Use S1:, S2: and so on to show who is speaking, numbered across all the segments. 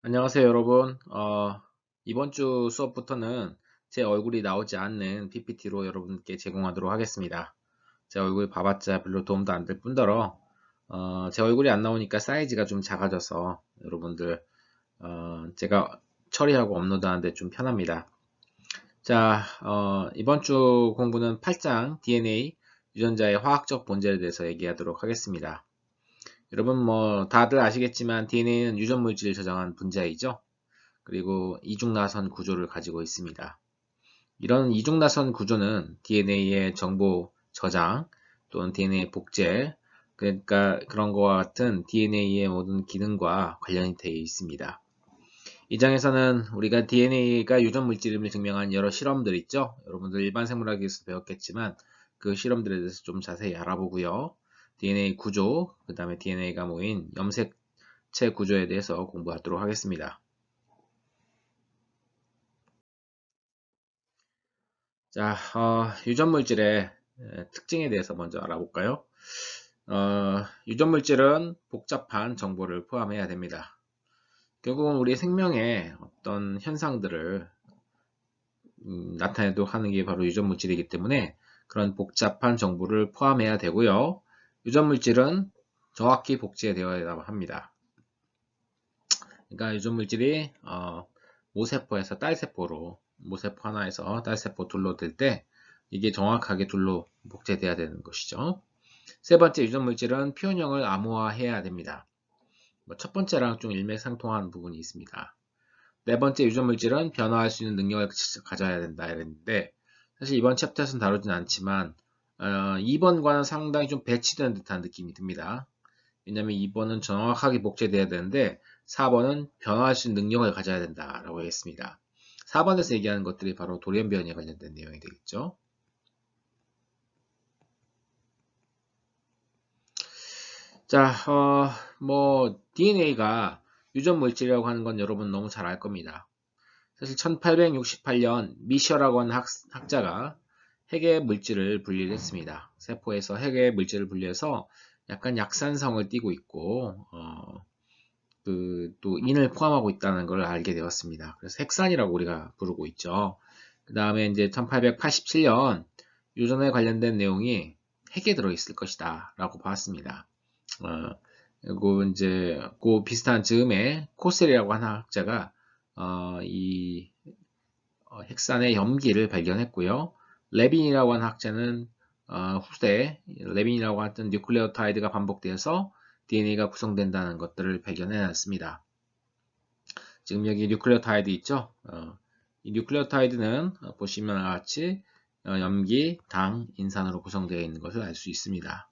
S1: 안녕하세요, 여러분. 이번 주 수업부터는 제 얼굴이 나오지 않는 PPT로 여러분께 제공하도록 하겠습니다. 제 얼굴 봐봤자 별로 도움도 안 될 뿐더러, 제 얼굴이 안 나오니까 사이즈가 좀 작아져서 여러분들, 제가 처리하고 업로드하는데 좀 편합니다. 자, 이번 주 공부는 8장 DNA, 유전자의 화학적 본질에 대해서 얘기하도록 하겠습니다. 여러분 뭐 다들 아시겠지만 DNA는 유전 물질을 저장한 분자이죠. 그리고 이중나선 구조를 가지고 있습니다. 이런 이중나선 구조는 DNA의 정보 저장 또는 DNA 복제, 그러니까 그런 거와 같은 DNA의 모든 기능과 관련이 되어 있습니다. 이 장에서는 우리가 DNA가 유전 물질임을 증명한 여러 실험들 있죠. 여러분들 일반 생물학에서 배웠겠지만 그 실험들에 대해서 좀 자세히 알아보고요. DNA 구조, 그 다음에 DNA가 모인 염색체 구조에 대해서 공부하도록 하겠습니다. 자, 유전 물질의 특징에 대해서 먼저 알아볼까요? 유전 물질은 복잡한 정보를 포함해야 됩니다. 결국은 우리 생명의 어떤 현상들을 나타내도록 하는 게 바로 유전 물질이기 때문에 그런 복잡한 정보를 포함해야 되고요. 유전 물질은 정확히 복제되어야 합니다. 그러니까 유전 물질이 모세포에서 딸세포로 모세포 하나에서 딸세포 둘로 될 때 이게 정확하게 둘로 복제돼야 되는 것이죠. 세 번째 유전 물질은 표현형을 암호화해야 됩니다. 첫 번째랑 좀 일맥상통하는 부분이 있습니다. 네 번째 유전 물질은 변화할 수 있는 능력을 가져야 된다 이랬는데 사실 이번 챕터에서는 다루진 않지만 2번과는 상당히 좀 배치된 듯한 느낌이 듭니다. 왜냐하면 2번은 정확하게 복제돼야 되는데 4번은 변화할 수 있는 능력을 가져야 된다라고 했습니다. 4번에서 얘기하는 것들이 바로 돌연변이에 관련된 내용이 되겠죠. 자, 뭐 DNA가 유전 물질이라고 하는 건 여러분 너무 잘 알 겁니다. 사실 1868년 미셔라고 하는 학자가 핵의 물질을 분리를 했습니다. 세포에서 핵의 물질을 분리해서 약간 약산성을 띠고 있고 또 인을 포함하고 있다는 걸 알게 되었습니다. 그래서 핵산이라고 우리가 부르고 있죠. 그 다음에 이제 1887년 유전에 관련된 내용이 핵에 들어있을 것이다 라고 봤습니다. 그리고 이제 그 비슷한 즈음에 코셀이라고 하는 학자가 이 핵산의 염기를 발견했고요. 레빈이라고 하는 학자는 후대 레빈이라고 하던 뉴클레오타이드가 반복되어서 DNA가 구성된다는 것들을 발견해냈습니다. 지금 여기 뉴클레오타이드 있죠? 이 뉴클레오타이드는 보시면 같이 염기, 당, 인산으로 구성되어 있는 것을 알 수 있습니다.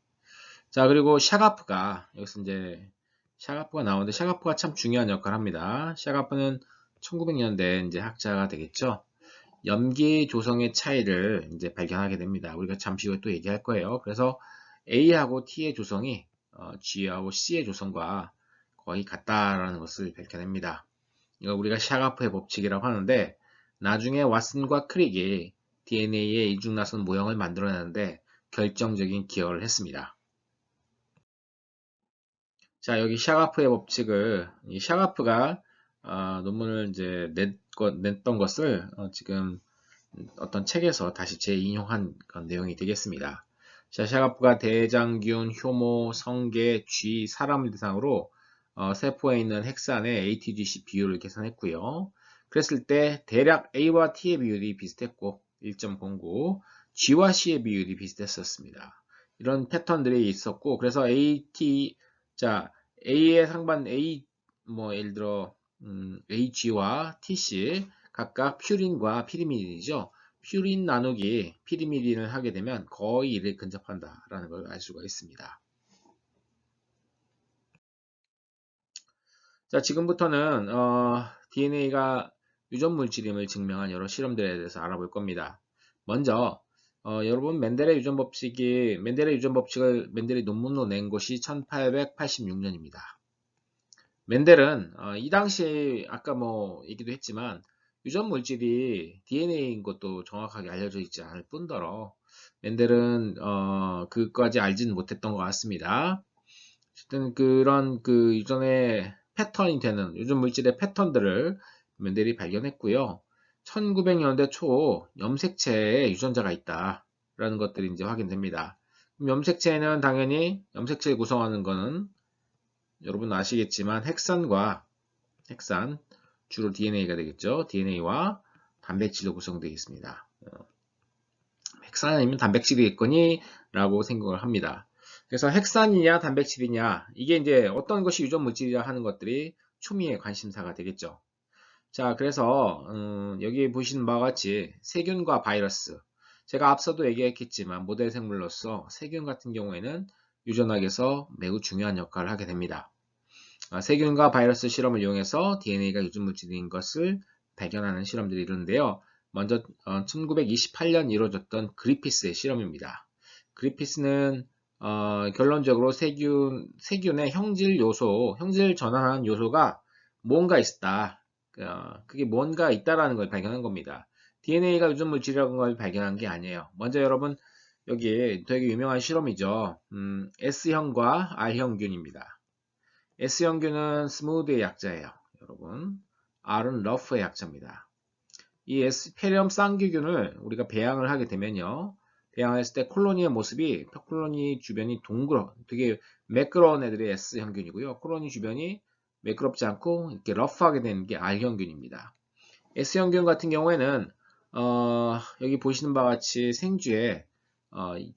S1: 자, 그리고 샤가프가 여기서 이제 샤가프가 나오는데 샤가프가 참 중요한 역할을 합니다. 샤가프는 1900년대 이제 학자가 되겠죠. 염기 조성의 차이를 이제 발견하게 됩니다. 우리가 잠시 후에 또 얘기할 거예요. 그래서 A하고 T의 조성이 G하고 C의 조성과 거의 같다라는 것을 밝혀냅니다. 이거 우리가 샤가프의 법칙이라고 하는데 나중에 왓슨과 크릭이 DNA의 이중나선 모형을 만들어내는데 결정적인 기여를 했습니다. 자, 여기 샤가프의 법칙을 이 샤가프가 논문을 이제 냈던 것을 지금 어떤 책에서 다시 재인용한 그런 내용이 되겠습니다. 자, 샤가프가 대장균, 효모, 성게, 쥐, 사람을 대상으로 세포에 있는 핵산의 ATGC 비율을 계산했고요. 그랬을 때 대략 A와 T의 비율이 비슷했고 1.09, G와 C의 비율이 비슷했었습니다. 이런 패턴들이 있었고 그래서 자 A의 상반 A 뭐 예를 들어 AG와 TC 각각 퓨린과 피리미딘이죠. 퓨린 나누기 피리미딘을 하게 되면 거의 1에 근접한다라는 걸 알 수가 있습니다. 자, 지금부터는 DNA가 유전 물질임을 증명한 여러 실험들에 대해서 알아볼 겁니다. 먼저 여러분 맨델의 유전 법칙을 맨델이 논문으로 낸 것이 1886년입니다. 맨델은 이 당시에 아까 뭐 얘기도 했지만 유전 물질이 DNA인 것도 정확하게 알려져 있지 않을 뿐더러 맨델은 그까지 알지는 못했던 것 같습니다. 어쨌든 그런 그 유전의 패턴이 되는 요즘 물질의 패턴들을 면델이 발견했고요. 1900년대 초 염색체에 유전자가 있다라는 것들이 이제 확인됩니다. 그럼 염색체는 당연히 염색체를 구성하는 거는 여러분 아시겠지만 핵산 주로 DNA가 되겠죠. DNA와 단백질로 구성되어 있습니다. 핵산 아니면 단백질이겠거니 라고 생각을 합니다. 그래서 핵산이냐 단백질이냐 이게 이제 어떤 것이 유전 물질이냐 하는 것들이 초미의 관심사가 되겠죠. 자, 그래서 여기 보시는 바와 같이 세균과 바이러스, 제가 앞서도 얘기했겠지만 모델 생물로서 세균 같은 경우에는 유전학에서 매우 중요한 역할을 하게 됩니다. 세균과 바이러스 실험을 이용해서 DNA가 유전 물질인 것을 발견하는 실험들이 이루는데요. 먼저 1928년 이루어졌던 그리피스의 실험입니다. 그리피스는 결론적으로 세균의 형질 요소, 형질 전환하는 요소가 뭔가 있다. 그게 뭔가 있다라는 걸 발견한 겁니다. DNA가 유전 물질이라는 걸 발견한 게 아니에요. 먼저 여러분 여기 되게 유명한 실험이죠. S형과 R형균입니다. S형균은 스무드의 약자예요. 여러분 R은 러프의 약자입니다. 이 페리엄 쌍규균을 우리가 배양을 하게 되면요. 배양했을 때 콜로니의 모습이 콜로니 주변이 되게 매끄러운 애들이 S형균이고요. 콜로니 주변이 매끄럽지 않고 이렇게 러프하게 되는 게 R형균입니다. S형균 같은 경우에는 여기 보시는 바와 같이 생쥐에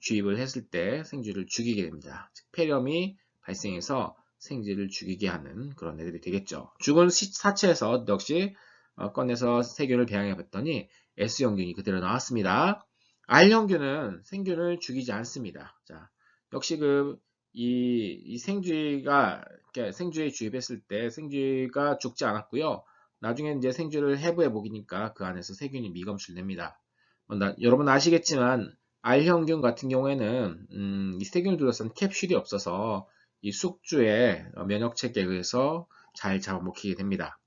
S1: 주입을 했을 때 생쥐를 죽이게 됩니다. 즉 폐렴이 발생해서 생쥐를 죽이게 하는 그런 애들이 되겠죠. 죽은 사체에서 역시 꺼내서 세균을 배양해 봤더니 S형균이 그대로 나왔습니다. R형균은 생균을 죽이지 않습니다. 자, 역시 이 생쥐에 주입했을 때 생쥐가 죽지 않았고요. 나중에 이제 생쥐를 해부해 보기니까 그 안에서 세균이 미검출됩니다. 여러분 아시겠지만 R형균 같은 경우에는 이 세균을 둘러싼 캡슐이 없어서 이 숙주의 면역 체계에 의해서 잘 잡아먹히게 됩니다.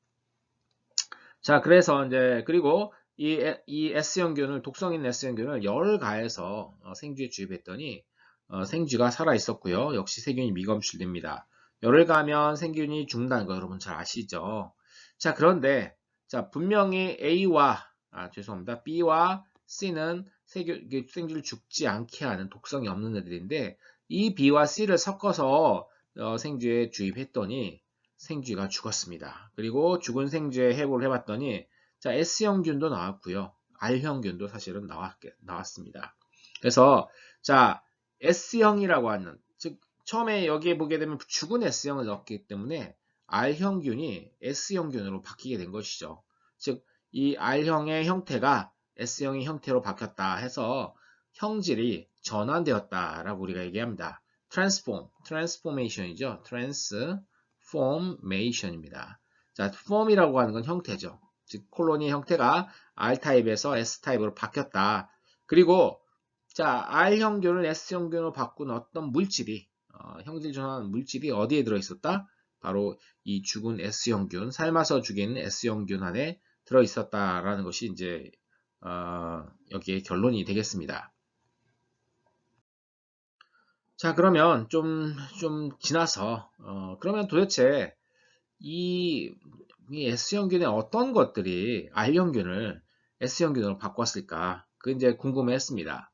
S1: 자, 그래서 이제 그리고 이 S형균을 독성 있는 S형균을 열을 가해서 생쥐에 주입했더니 생쥐가 살아 있었고요. 역시 세균이 미검출됩니다. 열을 가하면 생균이 죽는다는 거 여러분 잘 아시죠? 자, 그런데 자, 분명히 죄송합니다. B와 C는 생쥐를 죽지 않게 하는 독성이 없는 애들인데 이 B와 C를 섞어서 생쥐에 주입했더니 생쥐가 죽었습니다. 그리고 죽은 생쥐에 해부를 해봤더니 자, S형균도 나왔고요. R형균도 사실은 나왔습니다. 그래서 자, S형이라고 하는 즉 처음에 여기에 보게 되면 죽은 S형을 넣었기 때문에 R형균이 S형균으로 바뀌게 된 것이죠. 즉 이 R형의 형태가 S형의 형태로 바뀌었다 해서 형질이 전환되었다라고 우리가 얘기합니다. 트랜스포메이션이죠. 트랜스포메이션입니다. 자, form이라고 하는 건 형태죠. 즉 콜로니의 형태가 R타입에서 S타입으로 바뀌었다. 그리고 자, R형균을 S형균으로 바꾼 어떤 물질이 형질 전환 물질이 어디에 들어있었다? 바로 이 죽은 S형균, 삶아서 죽인 S형균 안에 들어있었다라는 것이 이제 여기에 결론이 되겠습니다. 자, 그러면 좀 지나서 그러면 도대체 이 S형균의 어떤 것들이 R형균을 S형균으로 바꿨을까? 그 이제 궁금해했습니다.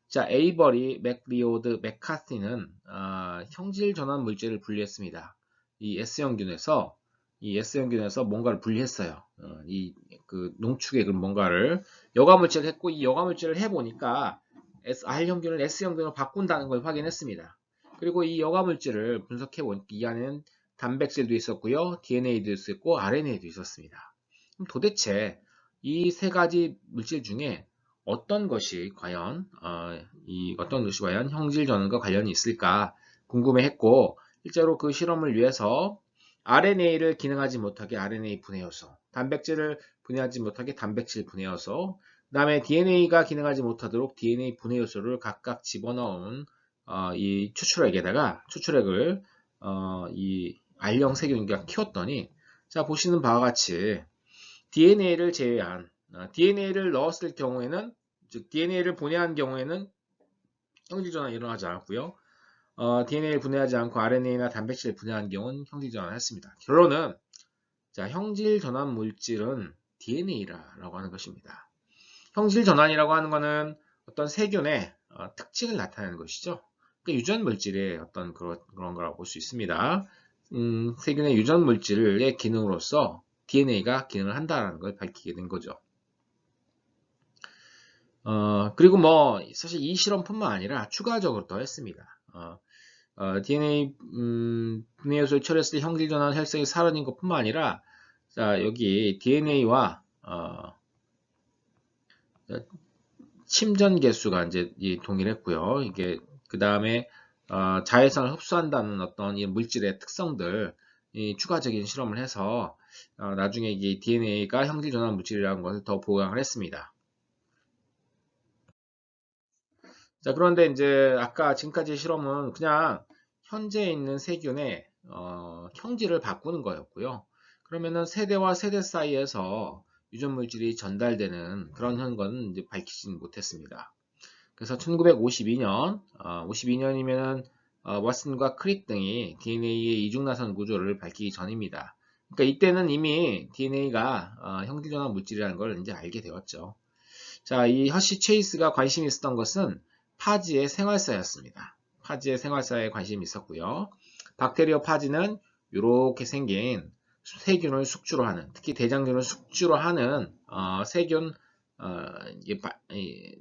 S1: 자, 에이버리, 맥리오드, 맥카티는 형질 전환 물질을 분리했습니다. 이 S형균에서 뭔가를 분리했어요. 그 농축의 그 뭔가를 여과물질을 했고 이 여과물질을 해보니까 R형균을 S형균으로 바꾼다는 걸 확인했습니다. 그리고 이 여과물질을 분석해보니까 이 안에는 단백질도 있었고요, DNA도 있었고 RNA도 있었습니다. 그럼 도대체 이 세 가지 물질 중에 어떤 것이 과연 형질 전환과 관련이 있을까 궁금해했고 실제로 그 실험을 위해서 RNA를 기능하지 못하게 RNA 분해 요소, 단백질을 분해하지 못하게 단백질 분해 요소, 그 다음에 DNA가 기능하지 못하도록 DNA 분해 요소를 각각 집어넣은 이 추출액을 이 R형 세균과 키웠더니 자 보시는 바와 같이 DNA를 제외한 DNA를 넣었을 경우에는 즉 DNA를 분해한 경우에는 형질 전환이 일어나지 않았고요. DNA를 분해하지 않고 RNA나 단백질을 분해한 경우는 형질 전환을 했습니다. 결론은 자, 형질 전환 물질은 DNA라고 하는 것입니다. 형질 전환이라고 하는 것은 어떤 세균의 특징을 나타내는 것이죠. 그러니까 유전 물질의 어떤 그런 거라고 볼 수 있습니다. 세균의 유전 물질의 기능으로서 DNA가 기능을 한다는 걸 밝히게 된 거죠. 그리고 뭐 사실 이 실험뿐만 아니라 추가적으로 더 했습니다. DNA 분해 요소를 처리했을 때 형질 전환 혈색이 사라진 것뿐만 아니라 자, 여기 DNA와 침전 개수가 이제 동일했고요. 이게 그 다음에 자외선을 흡수한다는 어떤 이 물질의 특성들 추가적인 실험을 해서 나중에 이 DNA가 형질 전환 물질이라는 것을 더 보강을 했습니다. 자, 그런데 이제 아까 지금까지 실험은 그냥 현재 있는 세균의 형질을 바꾸는 거였고요. 그러면은 세대와 세대 사이에서 유전 물질이 전달되는 그런 현상은 이제 밝히지는 못했습니다. 그래서 1952년, 52년이면은 왓슨과 크릭 등이 DNA의 이중나선 구조를 밝히기 전입니다. 그러니까 이때는 이미 DNA가 형질전환 물질이라는 걸 이제 알게 되었죠. 자, 이 허시 체이스가 관심이 있었던 것은 파지의 생활사였습니다. 파지의 생활사에 관심이 있었고요. 박테리오 파지는 이렇게 생긴 세균을 숙주로 하는, 특히 대장균을 숙주로 하는 세균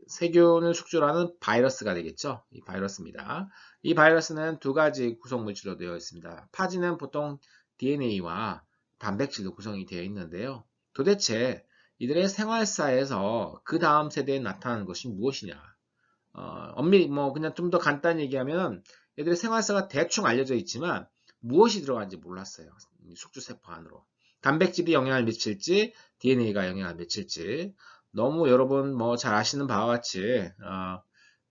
S1: 세균을 숙주로 하는 바이러스가 되겠죠. 이 바이러스입니다. 이 바이러스는 두 가지 구성 물질로 되어 있습니다. 파지는 보통 DNA와 단백질로 구성이 되어 있는데요. 도대체 이들의 생활사에서 그 다음 세대에 나타나는 것이 무엇이냐? 엄밀히 뭐 그냥 좀 더 간단히 얘기하면 얘들의 생활사가 대충 알려져 있지만 무엇이 들어간지 몰랐어요. 숙주세포 안으로. 단백질이 영향을 미칠지 DNA가 영향을 미칠지 너무 여러분 뭐 잘 아시는 바와 같이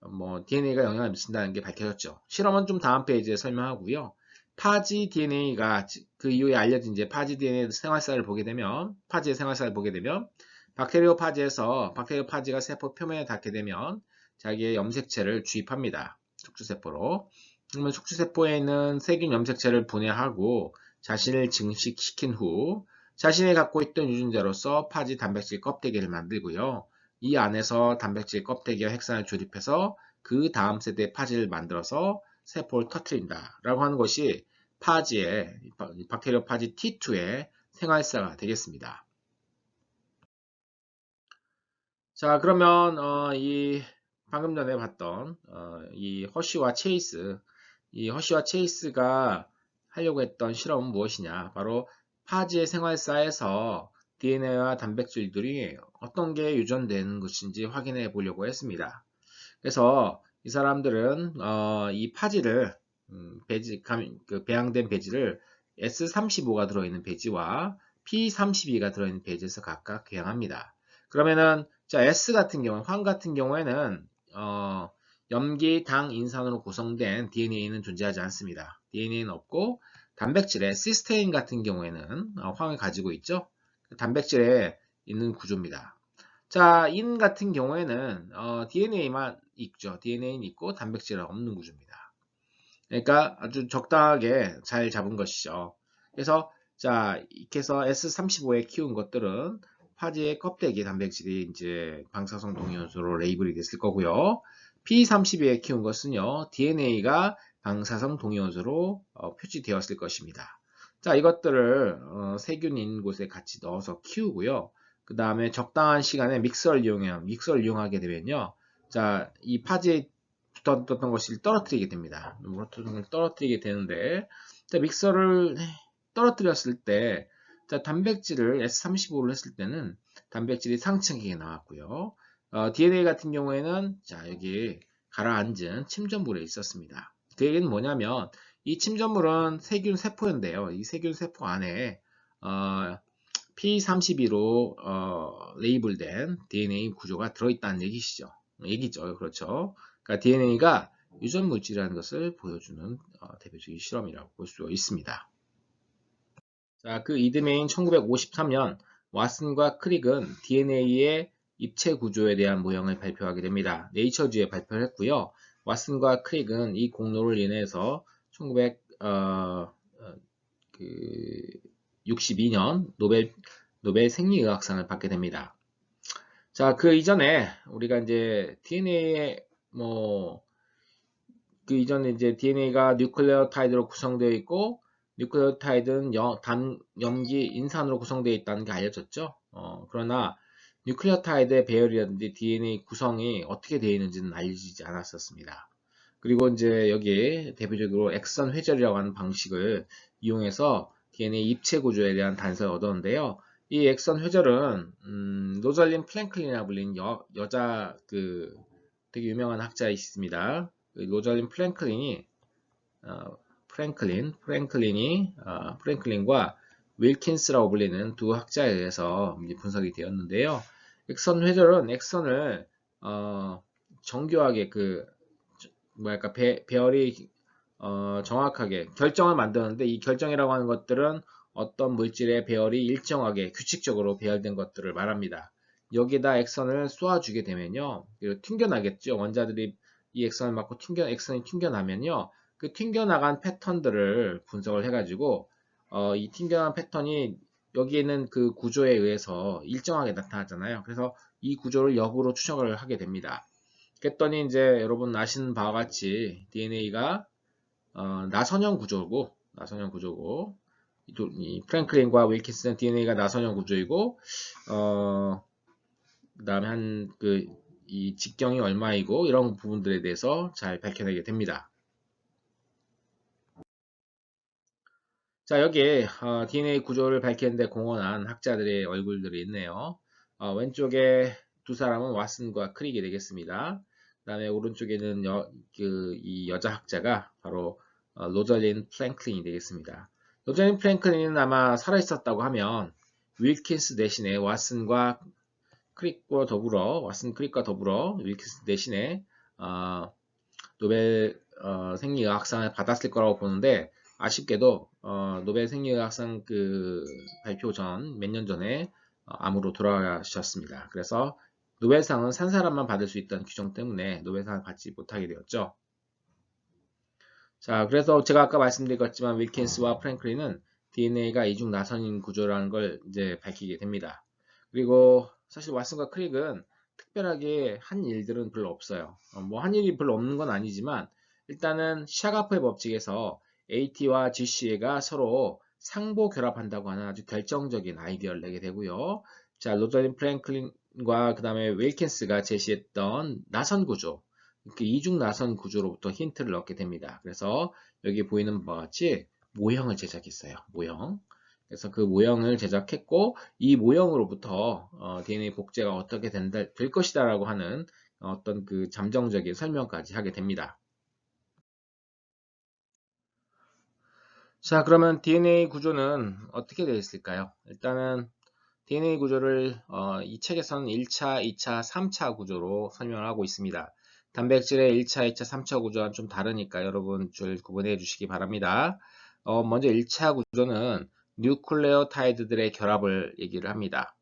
S1: 뭐 DNA가 영향을 미친다는 게 밝혀졌죠. 실험은 좀 다음 페이지에 설명하고요. 파지 DNA가 그 이후에 알려진 이제 파지 DNA 생활사를 보게 되면 파지의 생활사를 보게 되면 박테리오 파지가 세포 표면에 닿게 되면 자기의 염색체를 주입합니다. 숙주세포로. 그러면 숙주세포에 있는 세균 염색체를 분해하고 자신을 증식시킨 후 자신이 갖고 있던 유전자로서 파지 단백질 껍데기를 만들고요. 이 안에서 단백질 껍데기와 핵산을 조립해서 그 다음 세대의 파지를 만들어서 세포를 터뜨린다 라고 하는 것이 파지의 박테리오 파지 T2의 생활사가 되겠습니다. 자, 그러면 이 방금 전에 봤던 이 허쉬와 체이스가 하려고 했던 실험은 무엇이냐? 바로 파지의 생활사에서 DNA와 단백질들이 어떤 게 유전되는 것인지 확인해 보려고 했습니다. 그래서 이 사람들은 이 파지를 배양된 배지를 S35가 들어있는 배지와 P32가 들어있는 배지에서 각각 배양합니다. 그러면은 자 S 같은 경우, 황 같은 경우에는 염기, 당, 인산으로 구성된 DNA는 존재하지 않습니다. DNA는 없고 단백질의 시스테인 같은 경우에는 황을 가지고 있죠. 단백질에 있는 구조입니다. 자, 인 같은 경우에는 DNA만 있죠. DNA는 있고 단백질은 없는 구조입니다. 그러니까 아주 적당하게 잘 잡은 것이죠. 그래서 자, 이렇게 해서 S35에 키운 것들은 파지의 껍데기 단백질이 이제 방사성 동위원소로 레이블이 됐을 거고요. P32에 키운 것은요, DNA가 방사성 동위원소로 표시되었을 것입니다. 자, 이것들을 세균인 곳에 같이 넣어서 키우고요. 그 다음에 적당한 시간에 믹서를 이용하게 되면요. 자, 이 파지에 붙었던 것을 떨어뜨리게 됩니다. 떨어뜨리게 되는데, 자, 믹서를 떨어뜨렸을 때, 자, 단백질을 S35로 했을 때는 단백질이 상층하게 나왔고요. DNA 같은 경우에는 자, 여기 가라앉은 침전물에 있었습니다. 그 얘기는 뭐냐면 이 침전물은 세균 세포인데요. 이 세균 세포 안에 P32로 레이블된 DNA 구조가 들어있다는 얘기죠. 그렇죠. 그러니까 DNA가 유전 물질이라는 것을 보여주는 대표적인 실험이라고 볼 수 있습니다. 자, 그 이듬해인 1953년 왓슨과 크릭은 DNA의 입체 구조에 대한 모형을 발표하게 됩니다. 네이처지에 발표를 했고요. 왓슨과 크릭은 이 공로를 인해서 1962년 노벨 생리의학상을 받게 됩니다. 자, 그 이전에 우리가 이제 DNA의 그 이전에 이제 DNA가 뉴클레오타이드로 구성되어 있고, 뉴클레오타이드는 염기 인산으로 구성되어 있다는 게 알려졌죠. 그러나 뉴클레오타이드의 배열이라든지 DNA 구성이 어떻게 되어 있는지는 알려지지 않았었습니다. 그리고 이제 여기 대표적으로 엑선 회절이라고 하는 방식을 이용해서 DNA 입체 구조에 대한 단서를 얻었는데요. 이 엑선 회절은 로잘린 플랭클린이라고 불리는 여자 되게 유명한 학자 있습니다. 로잘린 프랭클린과 윌킨스라고 불리는 두 학자에 의해서 분석이 되었는데요. 엑선 회절은 엑선을 정교하게 배열이 정확하게 결정을 만드는데, 이 결정이라고 하는 것들은 어떤 물질의 배열이 일정하게 규칙적으로 배열된 것들을 말합니다. 여기다 엑선을 쏘아주게 되면요, 튕겨나겠죠. 원자들이 이 엑선을 맞고 엑선이 튕겨나면요, 그 튕겨나간 패턴들을 분석을 해가지고 이 튕겨나간 패턴이 여기에 있는 그 구조에 의해서 일정하게 나타나잖아요. 그래서 이 구조를 역으로 추적을 하게 됩니다. 그랬더니 이제 여러분 아시는 바와 같이 DNA가 나선형 구조고 이 프랭클린과 윌킨스는 DNA가 나선형 구조이고, 그 다음에 이 직경이 얼마이고 이런 부분들에 대해서 잘 밝혀내게 됩니다. 자, 여기 DNA 구조를 밝히는데 공헌한 학자들의 얼굴들이 있네요. 왼쪽에 두 사람은 왓슨과 크릭이 되겠습니다. 그 다음에 오른쪽에는 이 여자 학자가 바로 로잘린 플랭클린이 되겠습니다. 로잘린 플랭클린은 아마 살아있었다고 하면 윌킨스 대신에 왓슨 크릭과 더불어 윌킨스 대신에 노벨 생리의학상을 받았을 거라고 보는데, 아쉽게도 노벨 생리의학상 발표 전 몇 년 전에 암으로 돌아가셨습니다. 그래서 노벨상은 산 사람만 받을 수 있다는 규정 때문에 노벨상을 받지 못하게 되었죠. 자, 그래서 제가 아까 말씀드린 것지만 윌킨스와 프랭클린은 DNA가 이중 나선인 구조라는 걸 이제 밝히게 됩니다. 그리고 사실 왓슨과 크릭은 특별하게 한 일들은 별로 없어요. 한 일이 별로 없는 건 아니지만, 일단은 샤가프의 법칙에서 AT와 GC가 서로 상보 결합한다고 하는 아주 결정적인 아이디어를 내게 되고요. 자, 로잘린 프랭클린과 그 다음에 윌킨스가 제시했던 나선 구조, 이중 나선 구조로부터 힌트를 얻게 됩니다. 그래서 여기 보이는 바와 같이 모형을 제작했어요. 모형. 그래서 그 모형을 제작했고, 이 모형으로부터 DNA 복제가 어떻게 될 것이다 라고 하는 어떤 그 잠정적인 설명까지 하게 됩니다. 자, 그러면 DNA 구조는 어떻게 되어 있을까요? 일단은 DNA 구조를 이 책에서는 1차, 2차, 3차 구조로 설명을 하고 있습니다. 단백질의 1차, 2차, 3차 구조와는 좀 다르니까 여러분 줄 구분해 주시기 바랍니다. 먼저 1차 구조는 뉴클레오타이드들의 결합을 얘기를 합니다.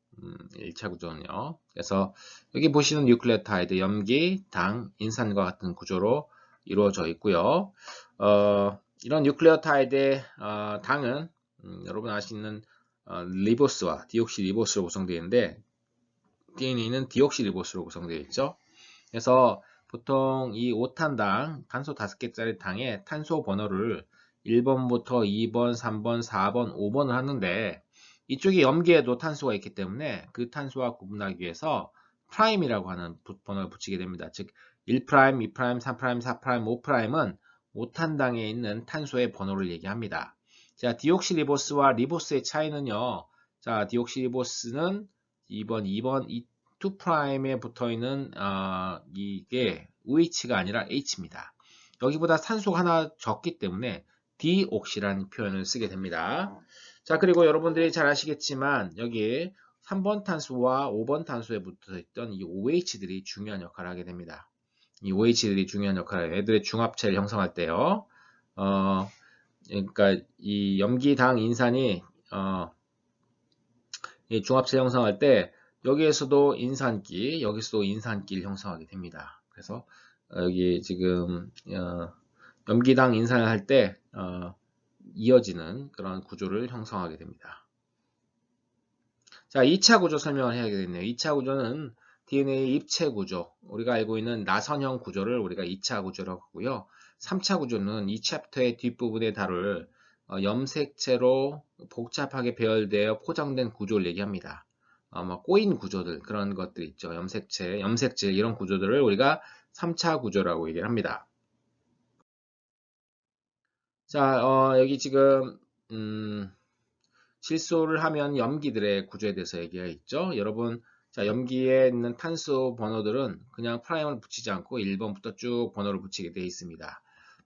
S1: 1차 구조는요. 그래서 여기 보시는 뉴클레오타이드, 염기, 당, 인산과 같은 구조로 이루어져 있고요. 이런 뉴클레오타이드의 당은 여러분 아시는 리보스와 디옥시리보스로 구성되어 있는데, DNA는 디옥시리보스로 구성되어 있죠. 그래서 보통 이 5탄당, 탄소 5개짜리 당의 탄소 번호를 1번부터 2번, 3번, 4번, 5번을 하는데, 이쪽에 염기에도 탄소가 있기 때문에 그 탄소와 구분하기 위해서 프라임이라고 하는 번호를 붙이게 됩니다. 즉 1', 2', 3', 4', 5'은 5탄당에 있는 탄소의 번호를 얘기합니다. 자, 디옥시리보스와 리보스의 차이는요. 자, 디옥시리보스는 2번, 2'에 붙어있는 이게 OH가 아니라 H입니다. 여기보다 탄소가 하나 적기 때문에 디옥시라는 표현을 쓰게 됩니다. 자, 그리고 여러분들이 잘 아시겠지만 여기 3번 탄소와 5번 탄소에 붙어있던 이 OH들이 중요한 역할을 하게 됩니다. 이 OH들이 중요한 역할을, 애들의 중합체를 형성할 때요. 그러니까 이 염기당 인산이 이 중합체 형성할 때 여기서도 인산기를 형성하게 됩니다. 그래서 여기 지금 염기당 인산을 할 때 이어지는 그런 구조를 형성하게 됩니다. 자, 2차 구조 설명을 해야겠네요. 2차 구조는 DNA 입체 구조, 우리가 알고 있는 나선형 구조를 우리가 2차 구조라고 하고요. 3차 구조는 이 챕터의 뒷부분에 다룰 염색체로 복잡하게 배열되어 포장된 구조를 얘기합니다. 뭐 꼬인 구조들, 그런 것들 있죠. 염색체, 염색질 이런 구조들을 우리가 3차 구조라고 얘기를 합니다. 자, 여기 지금 질소를 하면 염기들의 구조에 대해서 얘기가 있죠. 여러분, 자, 염기에 있는 탄소 번호들은 그냥 프라임을 붙이지 않고 1번부터 쭉 번호를 붙이게 되어 있습니다.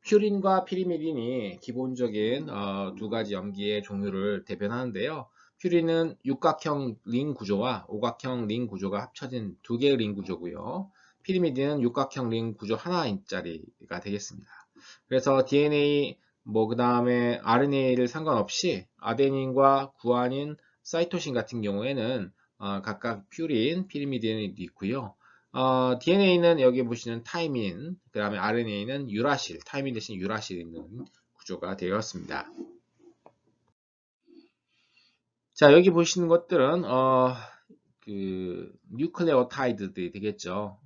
S1: 퓨린과 피리미딘이 기본적인 두 가지 염기의 종류를 대변하는데요. 퓨린은 육각형 링 구조와 오각형 링 구조가 합쳐진 두 개의 링 구조고요. 피리미딘은 육각형 링 구조 하나짜리가 되겠습니다. 그래서 DNA 그 다음에 RNA를 상관없이 아데닌과 구아닌, 사이토신 같은 경우에는 각각 퓨린, 피리미딘이 있고요. DNA는 여기 보시는 타이민, 그 다음에 RNA는 유라실, 타이민 대신 유라실 있는 구조가 되었습니다. 자, 여기 보시는 것들은 뉴클레오타이드들이 되겠죠.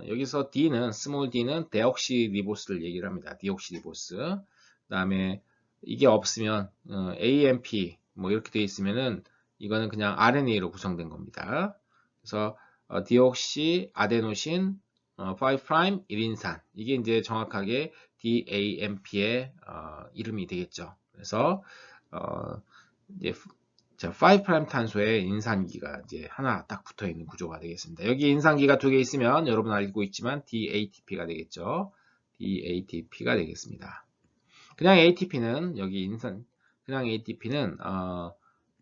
S1: 여기서 D는 스몰 D는 데옥시리보스를 얘기를 합니다. 디옥시리보스. 그 다음에 이게 없으면 AMP 뭐 이렇게 되어 있으면은 이거는 그냥 RNA로 구성된 겁니다. 그래서 디옥시 아데노신 5' 1인산 이게 이제 정확하게 DAMP의 이름이 되겠죠. 그래서 이제 자, 5' 탄소에 인산기가 이제 하나 딱 붙어 있는 구조가 되겠습니다. 여기 인산기가 두 개 있으면 여러분 알고 있지만 DATP가 되겠죠. DATP가 되겠습니다. 그냥 ATP는 여기 그냥 ATP는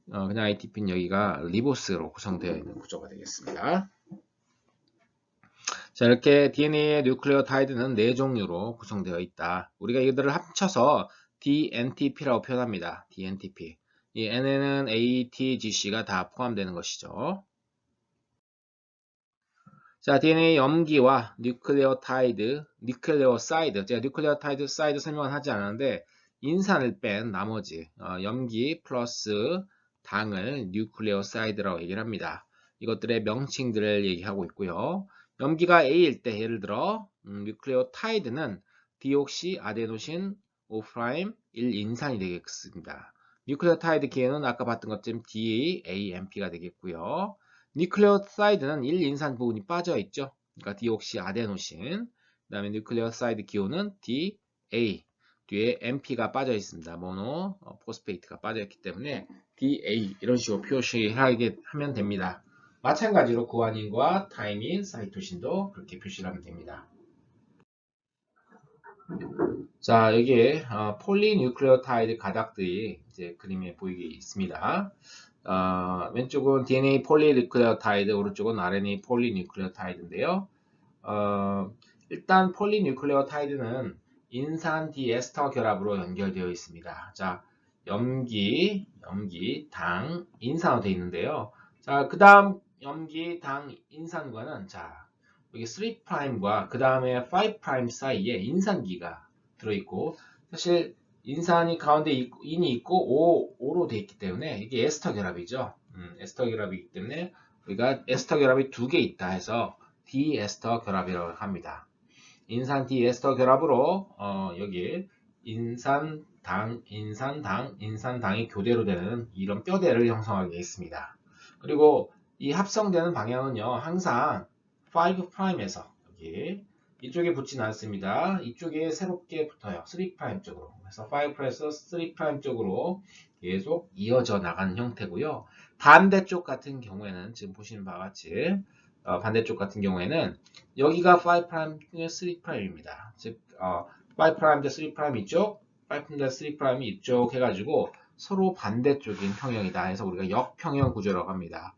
S1: 그냥 ATP는 여기가 리보스로 구성되어 있는 구조가 되겠습니다. 자, 이렇게 DNA의 뉴클레오타이드는 4종류로 구성되어 있다. 우리가 이들을 합쳐서 DNTP라고 표현합니다. DNTP. 이 N에는 A, T, G, C가 다 포함되는 것이죠. 자, DNA 염기와 뉴클레오사이드, 제가 뉴클레오타이드 사이드 설명은 하지 않았는데 인산을 뺀 나머지 염기 플러스 당을 뉴클레오사이드라고 얘기를 합니다. 이것들의 명칭들을 얘기하고 있고요. 염기가 A일 때 예를 들어 뉴클레오타이드는 디옥시 아데노신 5' 1인산이 되겠습니다. 뉴클레오타이드 기에는 아까 봤던 것처럼 DAMP가 되겠고요. 뉴클레오사이드는 1인산 부분이 빠져 있죠. 그러니까 디옥시 아데노신. 그 다음에 뉴클레오사이드 기호는 DA. 뒤에 MP가 빠져 있습니다. 모노 포스페이트가 빠져 있기 때문에 DA 이런 식으로 표시하게 하면 됩니다. 마찬가지로 구아닌과 타이민, 사이토신도 그렇게 표시를 하면 됩니다. 자, 여기에 폴리뉴클레오타이드 가닥들이 이제 그림에 보이게 있습니다. 왼쪽은 DNA 폴리뉴클레오타이드, 오른쪽은 RNA 폴리뉴클레오타이드인데요. 일단 폴리뉴클레오타이드는 인산 디에스터 결합으로 연결되어 있습니다. 자, 염기, 당, 인산으로 되어 있는데요. 자, 그 다음 염기, 당, 인산과는 자, 여기 3'과 그 다음에 5' 사이에 인산기가 들어있고 사실 인산이 가운데 인이 있고 5로 되어 있기 때문에 이게 에스터 결합이죠. 에스터 결합이기 때문에 우리가 에스터 결합이 두 개 있다 해서 디에스터 결합이라고 합니다. 인산 디에스터 결합으로 여기 인산당, 인산당이 교대로 되는 이런 뼈대를 형성하게 있습니다. 그리고 이 합성되는 방향은요 항상 5'에서 여기 이쪽에 붙진 않습니다. 이쪽에 새롭게 붙어요. 3' 쪽으로. 그래서 5'에서 3' 쪽으로 계속 이어져 나가는 형태고요. 반대쪽 같은 경우에는 지금 보시는 바와 같이 반대쪽 같은 경우에는 여기가 5', 3'입니다. 즉 5'대 3' 이쪽, 5'대 3' 이쪽 해가지고 서로 반대쪽인 평형이다 해서 우리가 역평형 구조라고 합니다.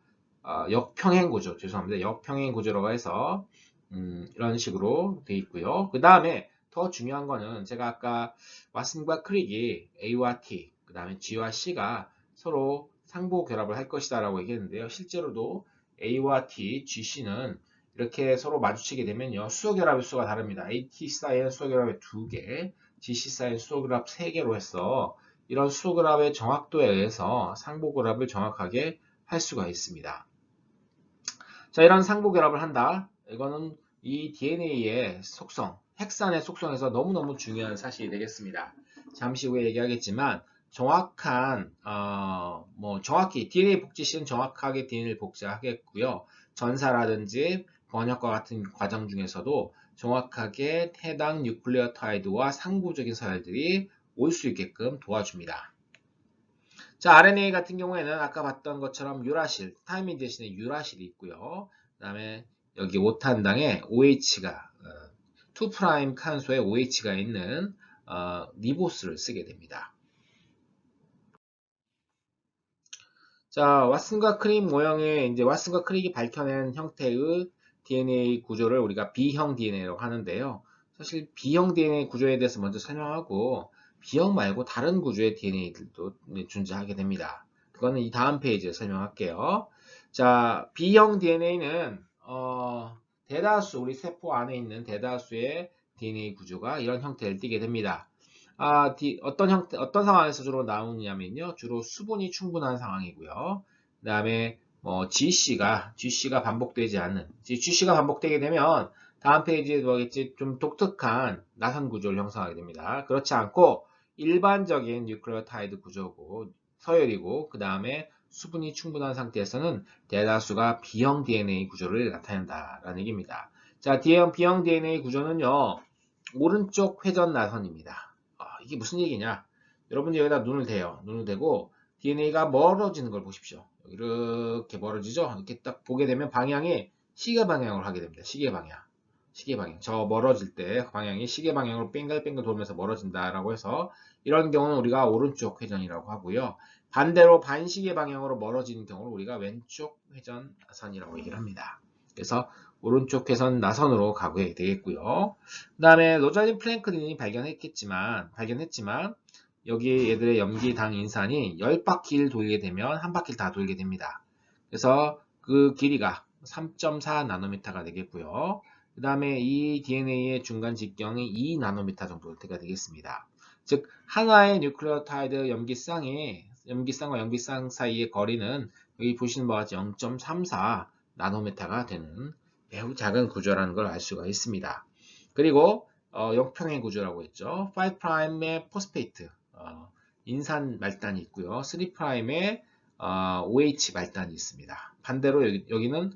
S1: 역평행 구조, 죄송합니다. 역평행 구조라고 해서 이런 식으로 되어 있고요. 그 다음에 더 중요한 거는 제가 아까 왓슨과 크릭이 A와 T, 그 다음에 G와 C가 서로 상보 결합을 할 것이다 라고 얘기했는데요. 실제로도 A와 T, G, C는 이렇게 서로 마주치게 되면요. 수소결합의 수가 다릅니다. AT 사이엔 수소결합의 2개, GC 사이엔 수소결합 3개로 해서 이런 수소결합의 정확도에 의해서 상보결합을 정확하게 할 수가 있습니다. 자, 이런 상보결합을 한다. 이거는 이 DNA의 속성, 핵산의 속성에서 너무너무 중요한 사실이 되겠습니다. 잠시 후에 얘기하겠지만 정확한 정확히 DNA 복제 시는 정확하게 DNA를 복제하겠고요. 전사라든지 번역과 같은 과정 중에서도 정확하게 해당 뉴클레오타이드와 상부적인 서열들이 올 수 있게끔 도와줍니다. 자, RNA 같은 경우에는 아까 봤던 것처럼 유라실, 타이민 대신에 유라실이 있고요. 그 다음에 여기 5탄당에 OH가 2' 칸소에 OH가 있는 리보스를 쓰게 됩니다. 자, 왓슨과 크릭 모형의 이제 왓슨과 크릭이 밝혀낸 형태의 DNA 구조를 우리가 B형 DNA라고 하는데요. 사실 B형 DNA 구조에 대해서 먼저 설명하고 B형 말고 다른 구조의 DNA들도 존재하게 됩니다. 그거는 이 다음 페이지에 설명할게요. 자, B형 DNA는 대다수 우리 세포 안에 있는 대다수의 DNA 구조가 이런 형태를 띠게 됩니다. 어떤 상황에서 주로 나오냐면요. 주로 수분이 충분한 상황이고요. 그 다음에 GC가 반복되지 않는, GC가 반복되게 되면 다음 페이지에 보겠지 좀 독특한 나선 구조를 형성하게 됩니다. 그렇지 않고 일반적인 뉴클레오타이드 구조고 서열이고 그 다음에 수분이 충분한 상태에서는 대다수가 B형 DNA 구조를 나타낸다라는 얘기입니다. 자, B형 DNA 구조는요. 오른쪽 회전 나선입니다. 이게 무슨 얘기냐? 여러분이 여기다 눈을 대요. 눈을 대고 DNA가 멀어지는 걸 보십시오. 이렇게 멀어지죠? 이렇게 딱 보게 되면 방향이 시계 방향으로 하게 됩니다. 시계 방향. 저 멀어질 때 방향이 시계 방향으로 뺑글뺑글 돌면서 멀어진다라고 해서 이런 경우는 우리가 오른쪽 회전이라고 하고요. 반대로 반시계 방향으로 멀어지는 경우를 우리가 왼쪽 회전 나선이라고 얘기를 합니다. 그래서 오른쪽 회전 나선으로 가게 되겠고요. 그 다음에 로잘린 플랭클린이 발견했지만 여기 얘들의 염기당 인산이 10바퀴를 돌게 되면 한 바퀴를 다 돌게 됩니다. 그래서 그 길이가 3.4 나노미터가 되겠고요. 그 다음에 이 DNA의 중간 직경이 2 나노미터 정도가 되겠습니다. 즉 하나의 뉴클레오타이드 염기쌍과 염기쌍 사이의 거리는 여기 보시는 바와 같이 0.34 나노미터가 되는 매우 작은 구조라는 걸 알 수가 있습니다. 그리고 역평행 구조라고 했죠. 5'의 포스페이트 인산 말단이 있고요. 3'의 OH 말단이 있습니다. 반대로 여기는